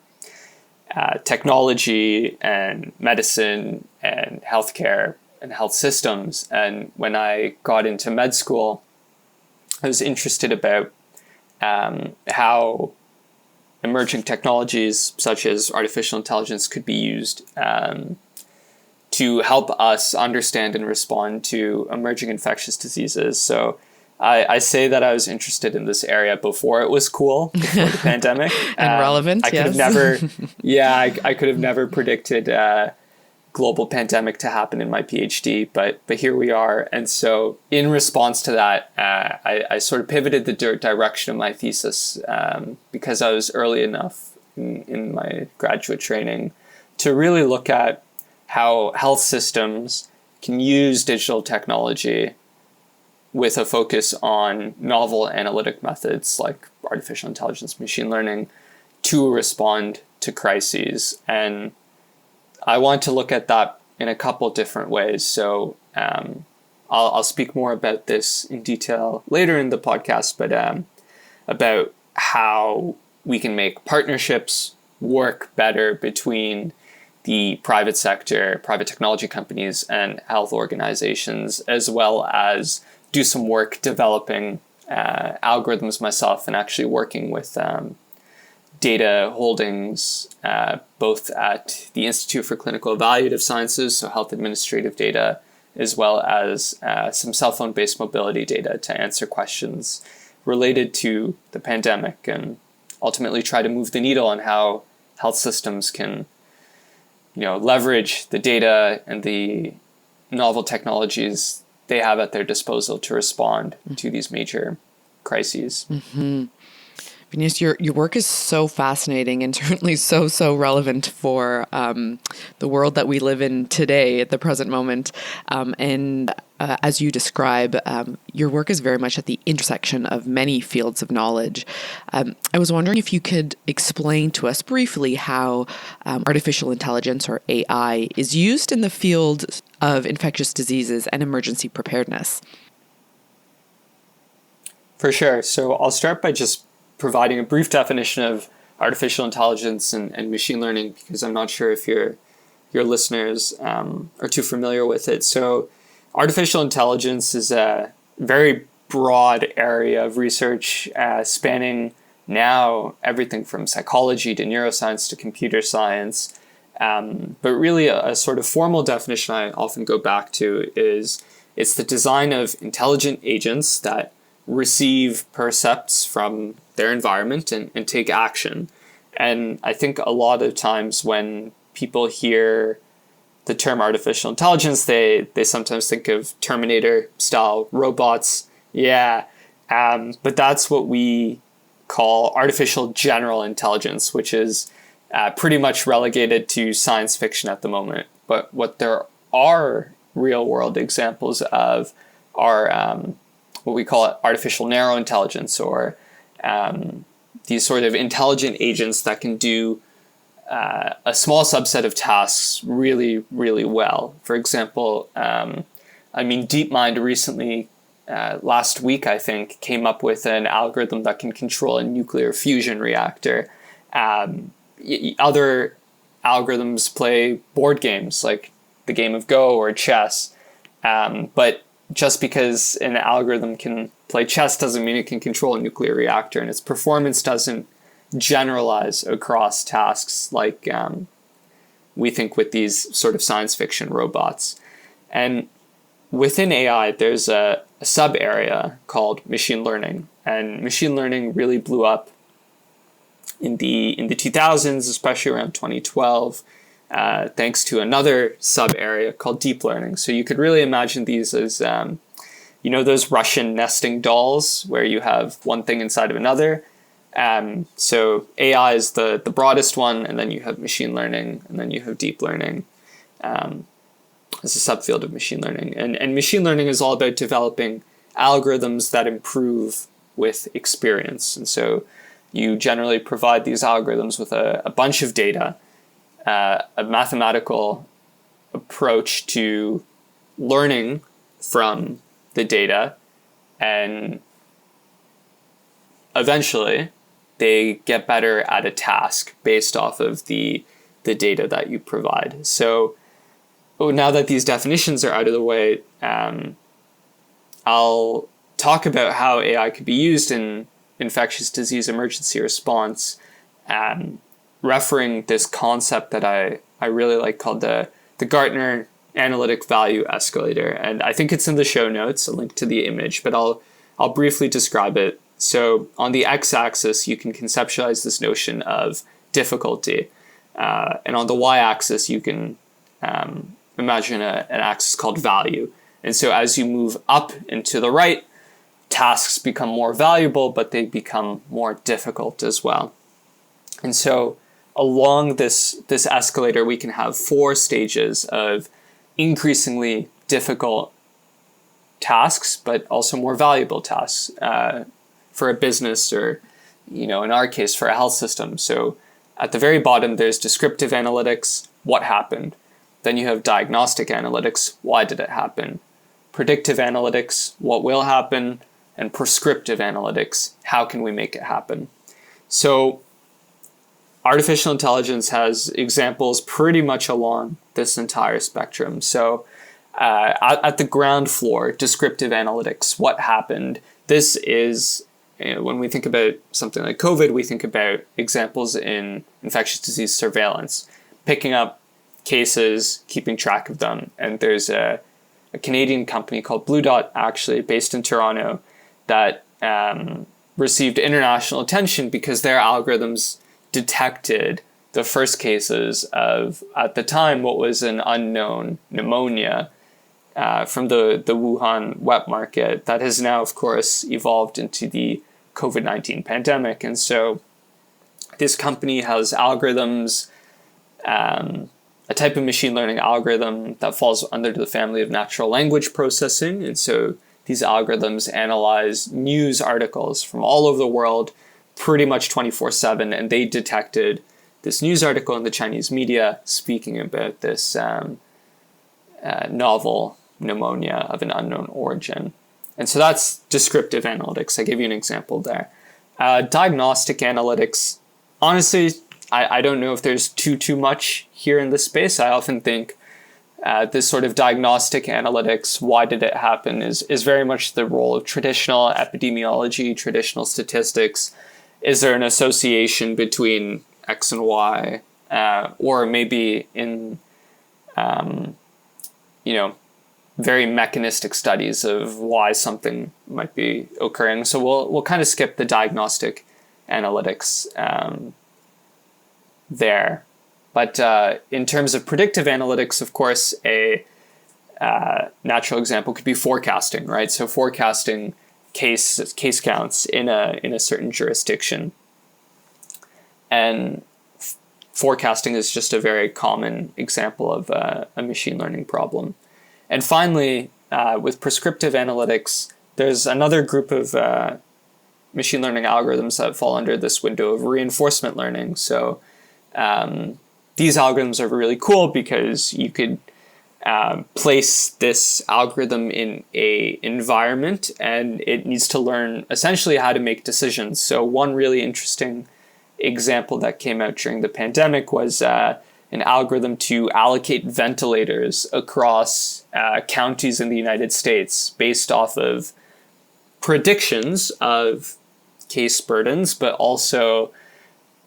technology and medicine and healthcare and health systems. And when I got into med school, I was interested about how emerging technologies such as artificial intelligence could be used to help us understand and respond to emerging infectious diseases. So I say that I was interested in this area before it was cool, before the pandemic. And relevant, I could have never, I could have never predicted global pandemic to happen in my PhD, but here we are. And so in response to that, I sort of pivoted the direction of my thesis because I was early enough in my graduate training to really look at how health systems can use digital technology with a focus on novel analytic methods like artificial intelligence, machine learning, to respond to crises. And I want to look at that in a couple different ways. So I'll speak more about this in detail later in the podcast, but about how we can make partnerships work better between the private sector, private technology companies, and health organizations, as well as do some work developing algorithms myself and actually working with data holdings, both at the Institute for Clinical Evaluative Sciences, so health administrative data, as well as some cell phone-based mobility data to answer questions related to the pandemic and ultimately try to move the needle on how health systems can, leverage the data and the novel technologies they have at their disposal to respond to these major crises. Mm-hmm. Vinicius, your work is so fascinating and certainly so relevant for the world that we live in today at the present moment. And as you describe, your work is very much at the intersection of many fields of knowledge. I was wondering if you could explain to us briefly how artificial intelligence, or AI, is used in the field of infectious diseases and emergency preparedness. For sure. So I'll start by just providing a brief definition of artificial intelligence and machine learning, because I'm not sure if your listeners are too familiar with it. So artificial intelligence is a very broad area of research spanning now everything from psychology to neuroscience to computer science. But really a sort of formal definition I often go back to is it's the design of intelligent agents that receive percepts from their environment and take action. And I think a lot of times when people hear the term artificial intelligence, they sometimes think of Terminator style robots. Yeah. But that's what we call artificial general intelligence, which is pretty much relegated to science fiction at the moment. But what there are real world examples of are what we call artificial narrow intelligence, or these sort of intelligent agents that can do a small subset of tasks really, really well. For example, DeepMind recently, last week, I think, came up with an algorithm that can control a nuclear fusion reactor. Other algorithms play board games like the game of Go or chess, but just because an algorithm can play chess doesn't mean it can control a nuclear reactor, and its performance doesn't generalize across tasks like we think with these sort of science fiction robots. And within AI, there's a sub area called machine learning, and machine learning really blew up in the 2000s, especially around 2012. Thanks to another sub-area called deep learning. So you could really imagine these as, those Russian nesting dolls where you have one thing inside of another. So AI is the broadest one, and then you have machine learning, and then you have deep learning as a subfield of machine learning. And machine learning is all about developing algorithms that improve with experience. And so you generally provide these algorithms with a bunch of data, a mathematical approach to learning from the data, and eventually they get better at a task based off of the data that you provide. So now that these definitions are out of the way, I'll talk about how AI could be used in infectious disease emergency response, referring this concept that I really like called the Gartner Analytic Value Escalator. And I think it's in the show notes, a link to the image, but I'll briefly describe it. So on the x-axis, you can conceptualize this notion of difficulty. And on the y-axis, you can imagine an axis called value. And so as you move up and to the right, tasks become more valuable, but they become more difficult as well. And so along this escalator, we can have 4 stages of increasingly difficult tasks, but also more valuable tasks for a business, or, in our case, for a health system. So at the very bottom, there's descriptive analytics, what happened. Then you have diagnostic analytics, why did it happen? Predictive analytics, what will happen? And prescriptive analytics, how can we make it happen? So artificial intelligence has examples pretty much along this entire spectrum. So at the ground floor, descriptive analytics, what happened? This is, when we think about something like COVID, we think about examples in infectious disease surveillance, picking up cases, keeping track of them. And there's a Canadian company called Blue Dot, actually based in Toronto, that received international attention because their algorithms detected the first cases of, at the time, what was an unknown pneumonia from the Wuhan wet market that has now, of course, evolved into the COVID-19 pandemic. And so this company has algorithms, a type of machine learning algorithm that falls under the family of natural language processing. And so these algorithms analyze news articles from all over the world pretty much 24/7, and they detected this news article in the Chinese media speaking about this novel pneumonia of an unknown origin. And so that's descriptive analytics. I gave you an example there. Diagnostic analytics, honestly, I don't know if there's too much here in this space. I often think this sort of diagnostic analytics, why did it happen, is very much the role of traditional epidemiology, traditional statistics. Is there an association between X and Y? Or maybe in, very mechanistic studies of why something might be occurring. So we'll kind of skip the diagnostic analytics there. But in terms of predictive analytics, of course, a natural example could be forecasting, right? So forecasting case counts in a certain jurisdiction. And forecasting is just a very common example of a machine learning problem. And finally, with prescriptive analytics, there's another group of machine learning algorithms that fall under this window of reinforcement learning. So these algorithms are really cool because you could place this algorithm in a environment and it needs to learn essentially how to make decisions. So one really interesting example that came out during the pandemic was an algorithm to allocate ventilators across counties in the United States based off of predictions of case burdens, but also,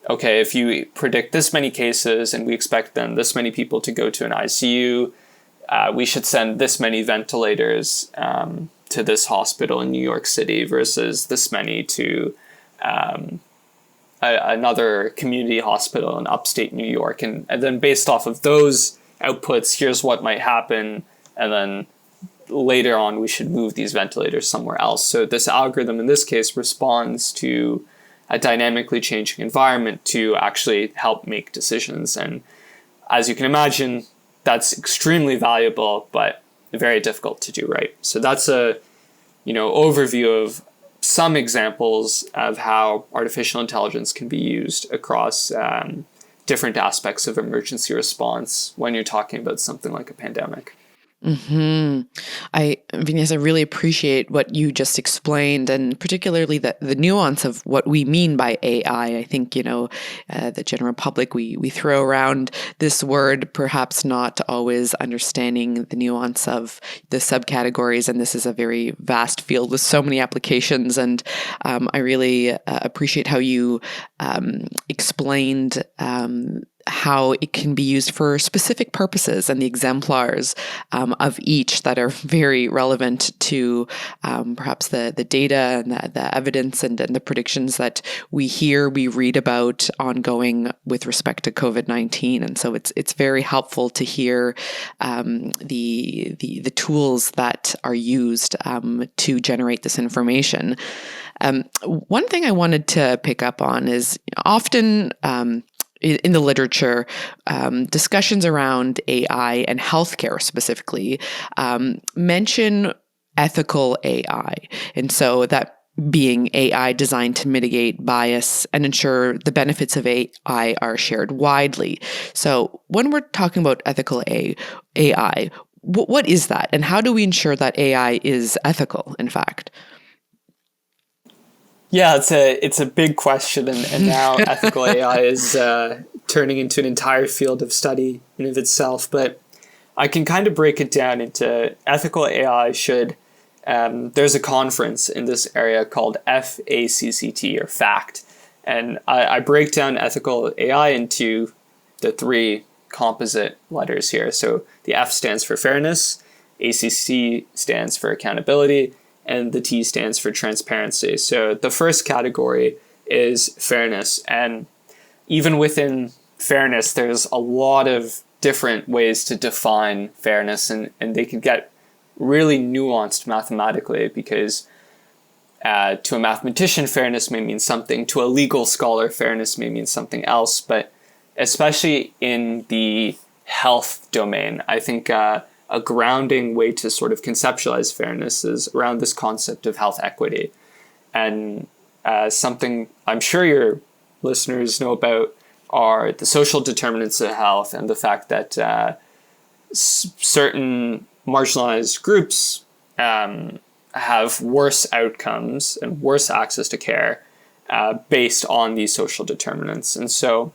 okay, if you predict this many cases and we expect then this many people to go to an ICU, we should send this many ventilators to this hospital in New York City versus this many to another community hospital in upstate New York. And then based off of those outputs, here's what might happen. And then later on, we should move these ventilators somewhere else. So this algorithm, in this case, responds to a dynamically changing environment to actually help make decisions. And as you can imagine, that's extremely valuable, but very difficult to do right. So that's a overview of some examples of how artificial intelligence can be used across different aspects of emergency response when you're talking about something like a pandemic. Vinyas, I really appreciate what you just explained, and particularly the nuance of what we mean by AI. I think, the general public, we throw around this word, perhaps not always understanding the nuance of the subcategories. And this is a very vast field with so many applications. And I really appreciate how you explained how it can be used for specific purposes and the exemplars of each that are very relevant to perhaps the data and the evidence and the predictions that we read about ongoing with respect to COVID-19. And so it's very helpful to hear the tools that are used to generate this information. One thing I wanted to pick up on is often in the literature, discussions around AI and healthcare specifically mention ethical AI. And so that being AI designed to mitigate bias and ensure the benefits of AI are shared widely. So when we're talking about ethical AI, what is that? And how do we ensure that AI is ethical, in fact? Yeah, it's a big question, and now ethical AI is turning into an entire field of study in of itself. But I can kind of break it down into ethical AI should. There's a conference in this area called FACCT, or FACT, and I break down ethical AI into the three composite letters here. So the F stands for fairness, ACC stands for accountability, and the T stands for transparency. So the first category is fairness. And even within fairness, there's a lot of different ways to define fairness, and they can get really nuanced mathematically, because to a mathematician, fairness may mean something. To a legal scholar, fairness may mean something else. But especially in the health domain, I think a grounding way to sort of conceptualize fairness is around this concept of health equity. And something I'm sure your listeners know about are the social determinants of health, and the fact that certain marginalized groups have worse outcomes and worse access to care based on these social determinants. And so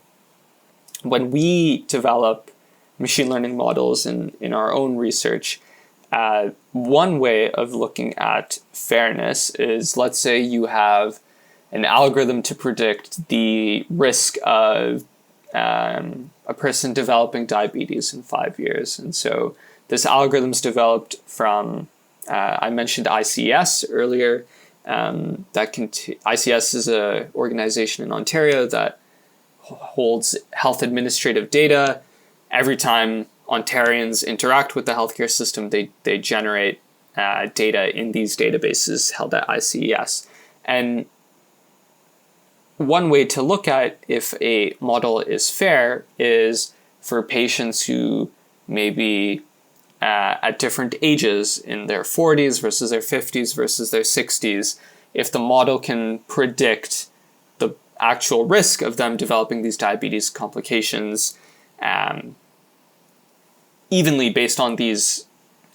when we develop machine learning models in our own research, one way of looking at fairness is, let's say you have an algorithm to predict the risk of a person developing diabetes in 5 years. And so this algorithm's developed from, I mentioned ICS earlier. ICS is an organization in Ontario that holds health administrative data. Every time Ontarians interact with the healthcare system, they generate data in these databases held at ICS. And one way to look at if a model is fair is for patients who may be at different ages, in their 40s versus their 50s versus their 60s, if the model can predict the actual risk of them developing these diabetes complications evenly based on these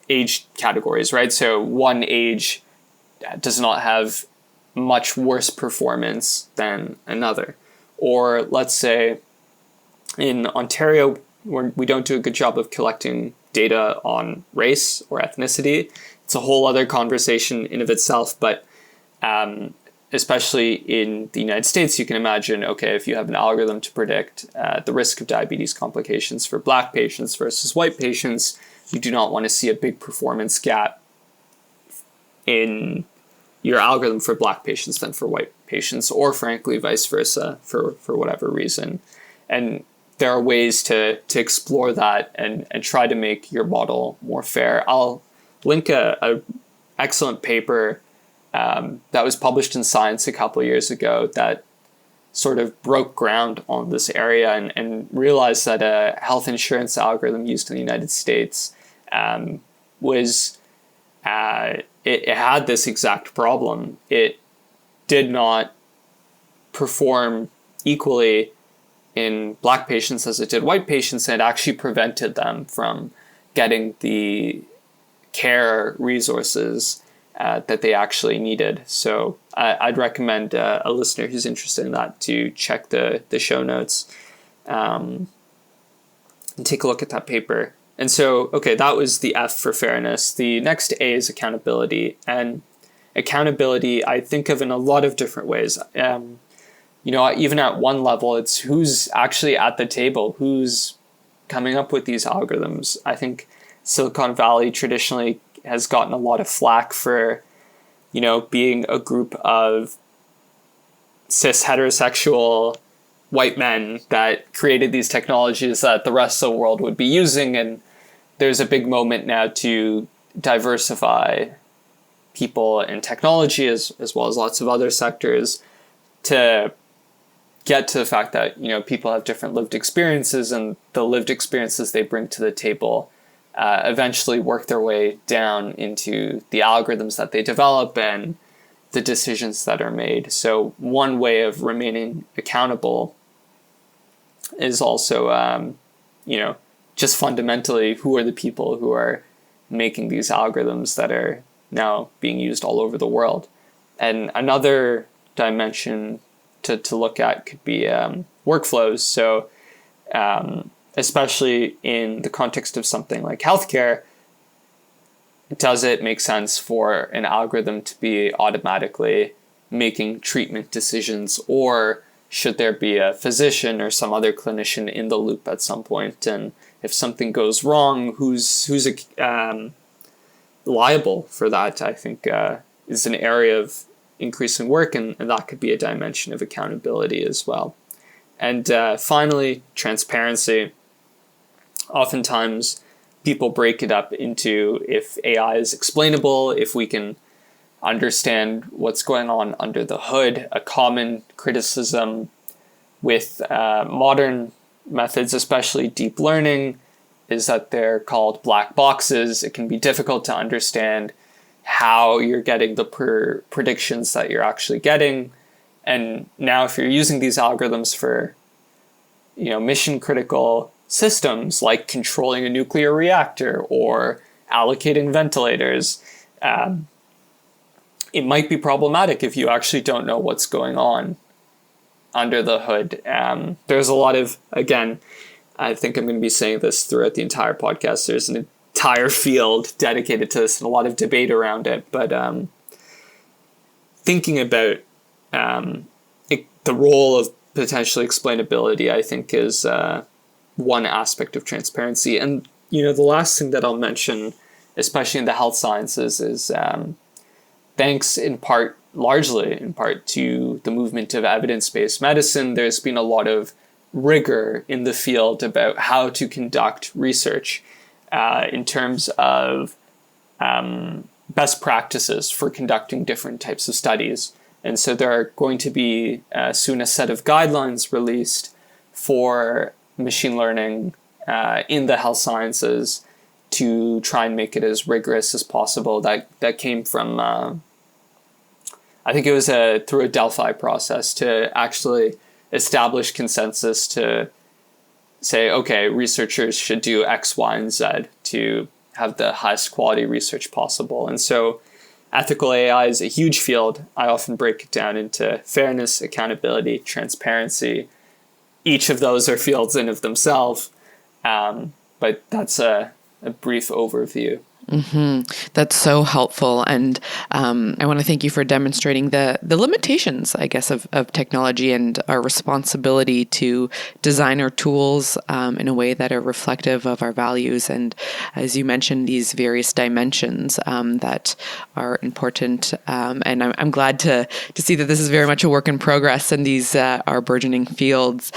age categories, right? So one age does not have much worse performance than another. Or let's say in Ontario, we don't do a good job of collecting data on race or ethnicity. It's a whole other conversation in of itself, but especially in the United States, you can imagine, okay, if you have an algorithm to predict the risk of diabetes complications for Black patients versus white patients, you do not want to see a big performance gap in your algorithm for Black patients than for white patients, or frankly, vice versa, for whatever reason. And there are ways to explore that and try to make your model more fair. I'll link a excellent paper that was published in Science a couple of years ago that sort of broke ground on this area and realized that a health insurance algorithm used in the United States was it had this exact problem. It did not perform equally in Black patients as it did white patients, and it actually prevented them from getting the care resources that they actually needed. So I'd recommend a listener who's interested in that to check the show notes and take a look at that paper. And so, okay, that was the F for fairness. The next A is accountability. And accountability, I think of in a lot of different ways. Even at one level, it's who's actually at the table, who's coming up with these algorithms. I think Silicon Valley traditionally has gotten a lot of flack for, being a group of cis heterosexual white men that created these technologies that the rest of the world would be using. And there's a big moment now to diversify people in technology as well as lots of other sectors to get to the fact that, people have different lived experiences, and the lived experiences they bring to the table eventually work their way down into the algorithms that they develop and the decisions that are made. So one way of remaining accountable is also, just fundamentally, who are the people who are making these algorithms that are now being used all over the world. And another dimension to look at could be workflows. So especially in the context of something like healthcare, does it make sense for an algorithm to be automatically making treatment decisions, or should there be a physician or some other clinician in the loop at some point? And if something goes wrong, who's liable for that, I think is an area of increasing work, and that could be a dimension of accountability as well. And finally, transparency. Oftentimes, people break it up into if AI is explainable, if we can understand what's going on under the hood. A common criticism with modern methods, especially deep learning, is that they're called black boxes. It can be difficult to understand how you're getting the predictions that you're actually getting. And now if you're using these algorithms for, mission critical systems like controlling a nuclear reactor or allocating ventilators, it might be problematic if you actually don't know what's going on under the hood. There's a lot of, again, I think I'm going to be saying this throughout the entire podcast, there's an entire field dedicated to this and a lot of debate around it. But thinking about the role of potentially explainability, I think, is one aspect of transparency. And, the last thing that I'll mention, especially in the health sciences, is thanks largely in part to the movement of evidence-based medicine, there's been a lot of rigor in the field about how to conduct research in terms of best practices for conducting different types of studies. And so there are going to be soon a set of guidelines released for machine learning in the health sciences to try and make it as rigorous as possible. That came from, I think it was through a Delphi process to actually establish consensus to say, okay, researchers should do X, Y, and Z to have the highest quality research possible. And so ethical AI is a huge field. I often break it down into fairness, accountability, transparency. Each of those are fields in of themselves, but that's a brief overview. Mm-hmm. That's so helpful. And I want to thank you for demonstrating the limitations, I guess, of technology and our responsibility to design our tools in a way that are reflective of our values. And as you mentioned, these various dimensions that are important. And I'm glad to see that this is very much a work in progress and these are burgeoning fields.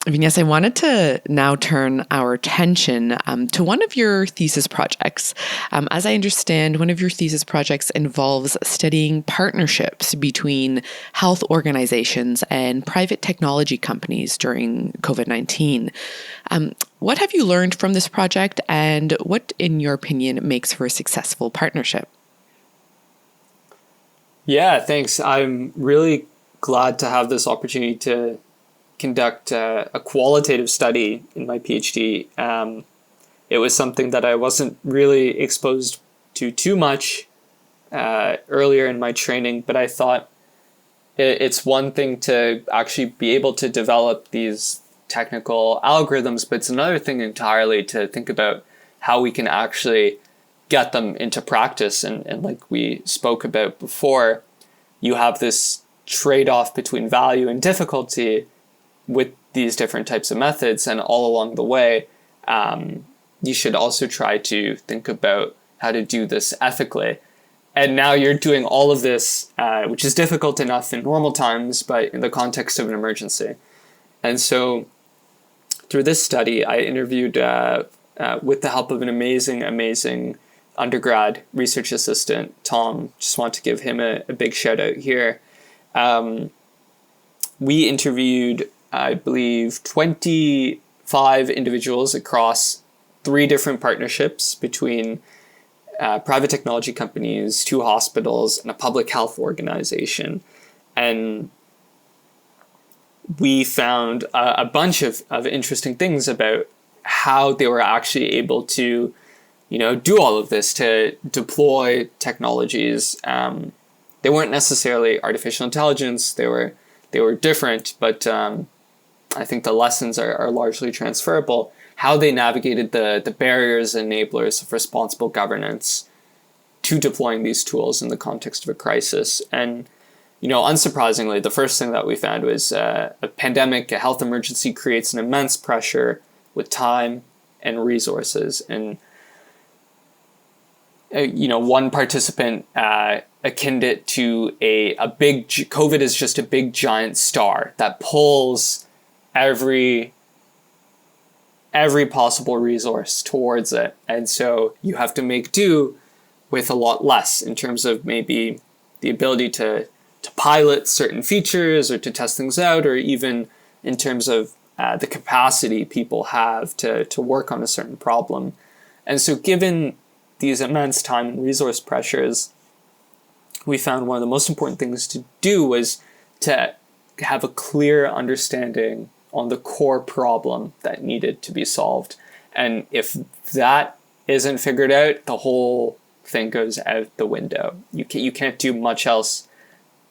Yes, I wanted to now turn our attention to one of your thesis projects. As I understand, one of your thesis projects involves studying partnerships between health organizations and private technology companies during COVID-19. What have you learned from this project, and what, in your opinion, makes for a successful partnership? Yeah, thanks. I'm really glad to have this opportunity to conduct a qualitative study in my PhD. It was something that I wasn't really exposed to too much earlier in my training, but I thought it's one thing to actually be able to develop these technical algorithms, but it's another thing entirely to think about how we can actually get them into practice. And like we spoke about before, you have this trade-off between value and difficulty with these different types of methods. And all along the way, you should also try to think about how to do this ethically. And now you're doing all of this, which is difficult enough in normal times, but in the context of an emergency. And so through this study, I interviewed, with the help of an amazing undergrad research assistant, Tom. Just want to give him a big shout out here. We interviewed, I believe, 25 individuals across 3 different partnerships between private technology companies, 2 hospitals, and a public health organization. And we found a bunch of interesting things about how they were actually able to, do all of this, to deploy technologies. They weren't necessarily artificial intelligence. They were different, but I think the lessons are largely transferable. How they navigated the barriers and enablers of responsible governance to deploying these tools in the context of a crisis. And, unsurprisingly, the first thing that we found was a pandemic, a health emergency creates an immense pressure with time and resources. And, one participant akined it to a big, COVID is just a big giant star that pulls every possible resource towards it. And so you have to make do with a lot less in terms of maybe the ability to pilot certain features or to test things out, or even in terms of the capacity people have to work on a certain problem. And so given these immense time and resource pressures, we found one of the most important things to do was to have a clear understanding on the core problem that needed to be solved. And if that isn't figured out, the whole thing goes out the window. You can't do much else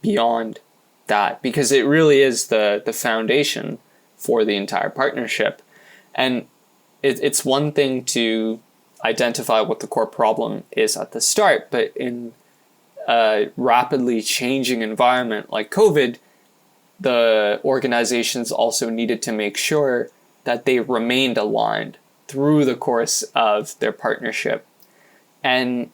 beyond that, because it really is the foundation for the entire partnership. And it's one thing to identify what the core problem is at the start, but in a rapidly changing environment like COVID, the organizations also needed to make sure that they remained aligned through the course of their partnership. And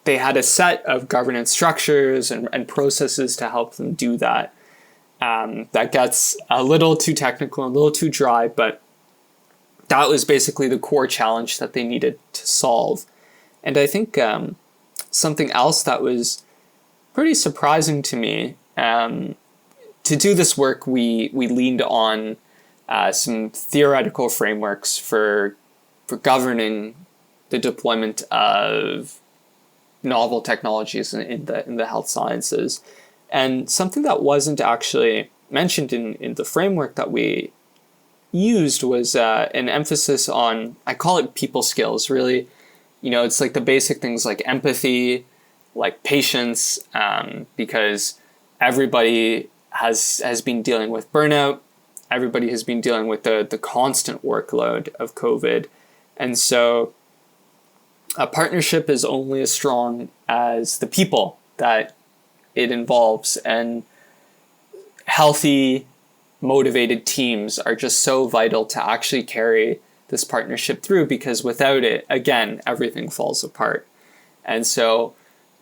they had a set of governance structures and processes to help them do that. That gets a little too technical, a little too dry, but that was basically the core challenge that they needed to solve. And I think something else that was pretty surprising to me, to do this work, we leaned on some theoretical frameworks for governing the deployment of novel technologies in the health sciences. And something that wasn't actually mentioned in the framework that we used was an emphasis on, I call it people skills, really. It's like the basic things like empathy, like patience, because everybody has been dealing with burnout. Everybody has been dealing with the constant workload of COVID. And so a partnership is only as strong as the people that it involves. And healthy, motivated teams are just so vital to actually carry this partnership through, because without it, again, everything falls apart. And so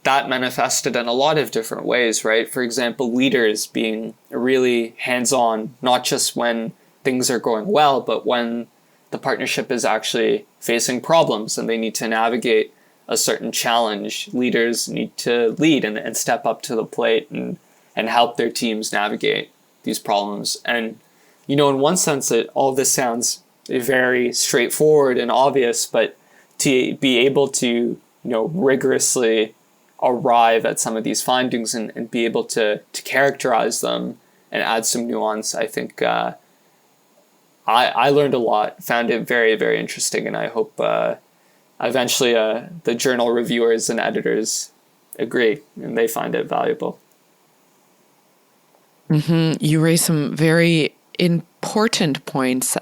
that manifested in a lot of different ways, right? For example, leaders being really hands-on, not just when things are going well, but when the partnership is actually facing problems and they need to navigate a certain challenge, leaders need to lead and step up to the plate and help their teams navigate these problems. And, in one sense, all this sounds very straightforward and obvious, but to be able to, rigorously arrive at some of these findings and be able to characterize them and add some nuance, I think I learned a lot, found it very, very interesting, and I hope eventually the journal reviewers and editors agree and they find it valuable. You raise some very important points,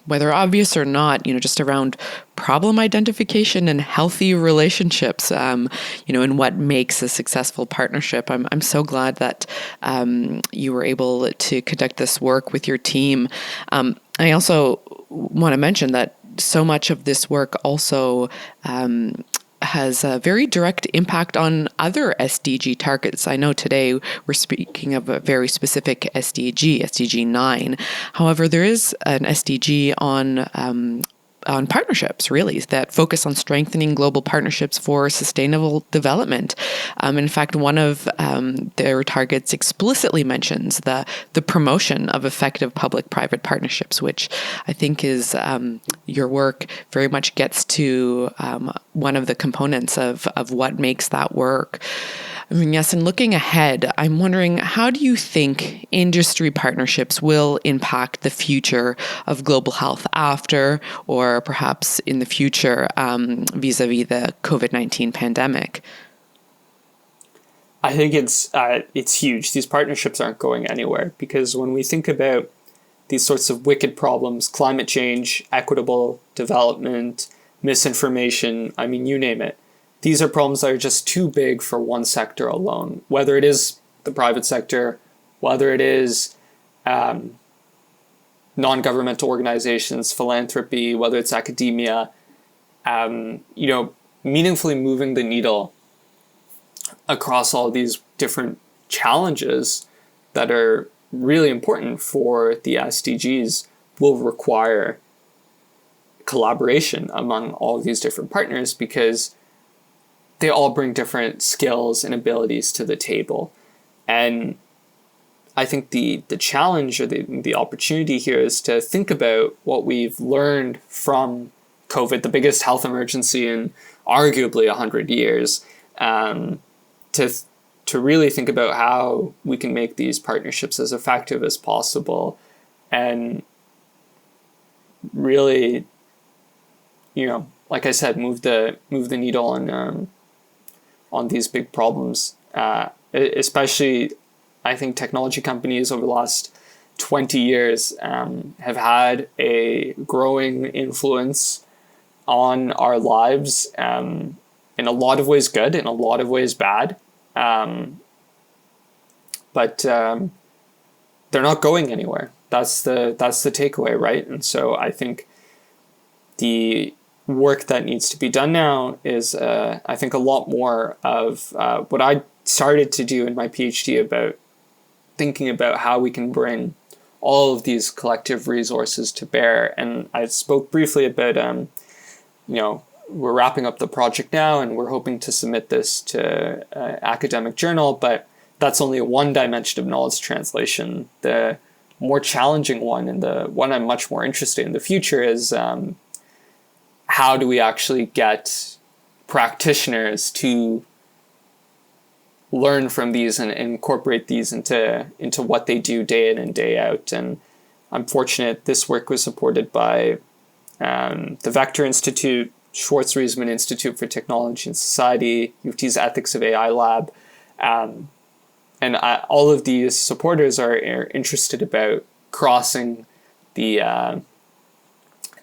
whether obvious or not, just around problem identification and healthy relationships, and what makes a successful partnership. I'm so glad that you were able to conduct this work with your team. I also want to mention that so much of this work also has a very direct impact on other SDG targets. I know today we're speaking of a very specific SDG, SDG 9. However, there is an SDG on partnerships, really, that focus on strengthening global partnerships for sustainable development. In fact, one of their targets explicitly mentions the promotion of effective public-private partnerships, which I think is your work very much gets to one of the components of what makes that work. Yes, and looking ahead, I'm wondering, how do you think industry partnerships will impact the future of global health after, or perhaps in the future, vis-a-vis the COVID-19 pandemic? I think it's huge. These partnerships aren't going anywhere, because when we think about these sorts of wicked problems, climate change, equitable development, misinformation, you name it, these are problems that are just too big for one sector alone, whether it is the private sector, whether it is non-governmental organizations, philanthropy, whether it's academia, meaningfully moving the needle across all these different challenges that are really important for the SDGs will require collaboration among all of these different partners, because they all bring different skills and abilities to the table. And I think the challenge or the opportunity here is to think about what we've learned from COVID, the biggest health emergency in arguably 100 years, to really think about how we can make these partnerships as effective as possible, and really, like I said, move the needle on these big problems. Especially, I think technology companies over the last 20 years have had a growing influence on our lives, in a lot of ways good, in a lot of ways bad. But they're not going anywhere. That's the takeaway, right? And so I think the work that needs to be done now is, I think, a lot more of what I started to do in my PhD, about thinking about how we can bring all of these collective resources to bear. And I spoke briefly about, we're wrapping up the project now and we're hoping to submit this to an academic journal, but that's only one dimension of knowledge translation. The more challenging one, and the one I'm much more interested in the future, is how do we actually get practitioners to learn from these and incorporate these into what they do day in and day out. And I'm fortunate this work was supported by the Vector Institute, Schwartz-Reisman Institute for Technology and Society, UT's Ethics of AI Lab. And all of these supporters are interested about crossing the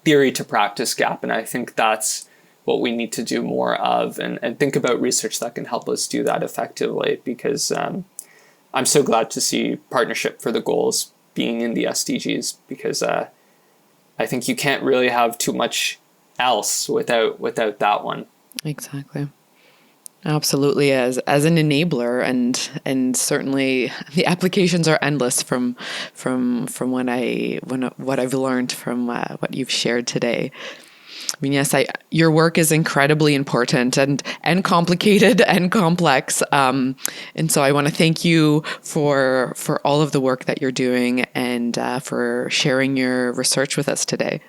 theory to practice gap. And I think that's what we need to do more of, and think about research that can help us do that effectively, because I'm so glad to see partnership for the goals being in the SDGs, because I think you can't really have too much else without that one. Exactly. Absolutely, as an enabler, and certainly the applications are endless from what I've learned from what you've shared today. I mean, yes, your work is incredibly important and complicated and complex. And so I want to thank you for all of the work that you're doing and for sharing your research with us today.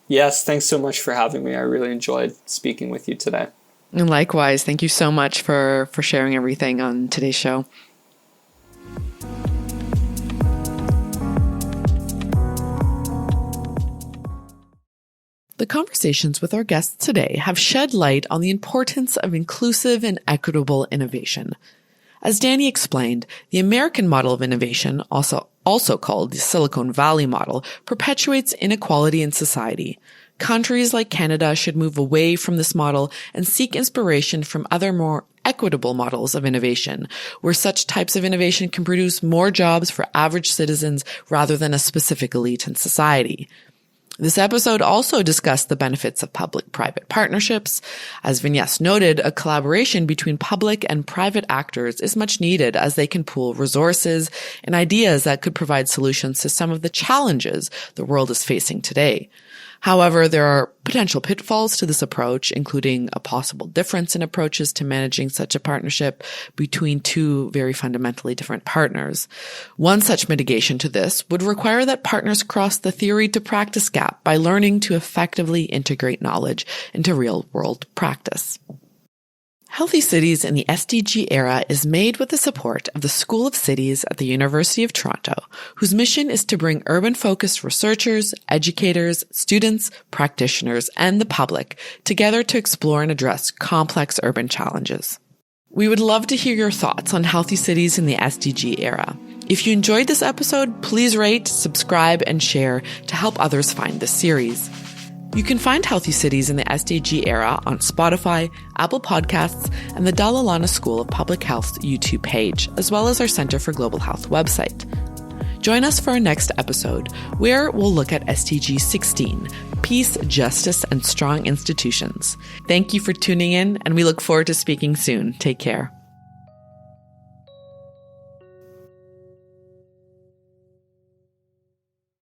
Yes, thanks so much for having me. I really enjoyed speaking with you today. And likewise, thank you so much for sharing everything on today's show. The conversations with our guests today have shed light on the importance of inclusive and equitable innovation. As Danny explained, the American model of innovation, also called the Silicon Valley model, perpetuates inequality in society. Countries like Canada should move away from this model and seek inspiration from other more equitable models of innovation, where such types of innovation can produce more jobs for average citizens rather than a specific elite in society. This episode also discussed the benefits of public-private partnerships. As Vinyas noted, a collaboration between public and private actors is much needed as they can pool resources and ideas that could provide solutions to some of the challenges the world is facing today. However, there are potential pitfalls to this approach, including a possible difference in approaches to managing such a partnership between two very fundamentally different partners. One such mitigation to this would require that partners cross the theory to practice gap by learning to effectively integrate knowledge into real-world practice. Healthy Cities in the SDG Era is made with the support of the School of Cities at the University of Toronto, whose mission is to bring urban-focused researchers, educators, students, practitioners, and the public together to explore and address complex urban challenges. We would love to hear your thoughts on Healthy Cities in the SDG Era. If you enjoyed this episode, please rate, subscribe, and share to help others find this series. You can find Healthy Cities in the SDG Era on Spotify, Apple Podcasts, and the Dalla Lana School of Public Health's YouTube page, as well as our Center for Global Health website. Join us for our next episode, where we'll look at SDG 16, Peace, Justice, and Strong Institutions. Thank you for tuning in, and we look forward to speaking soon. Take care.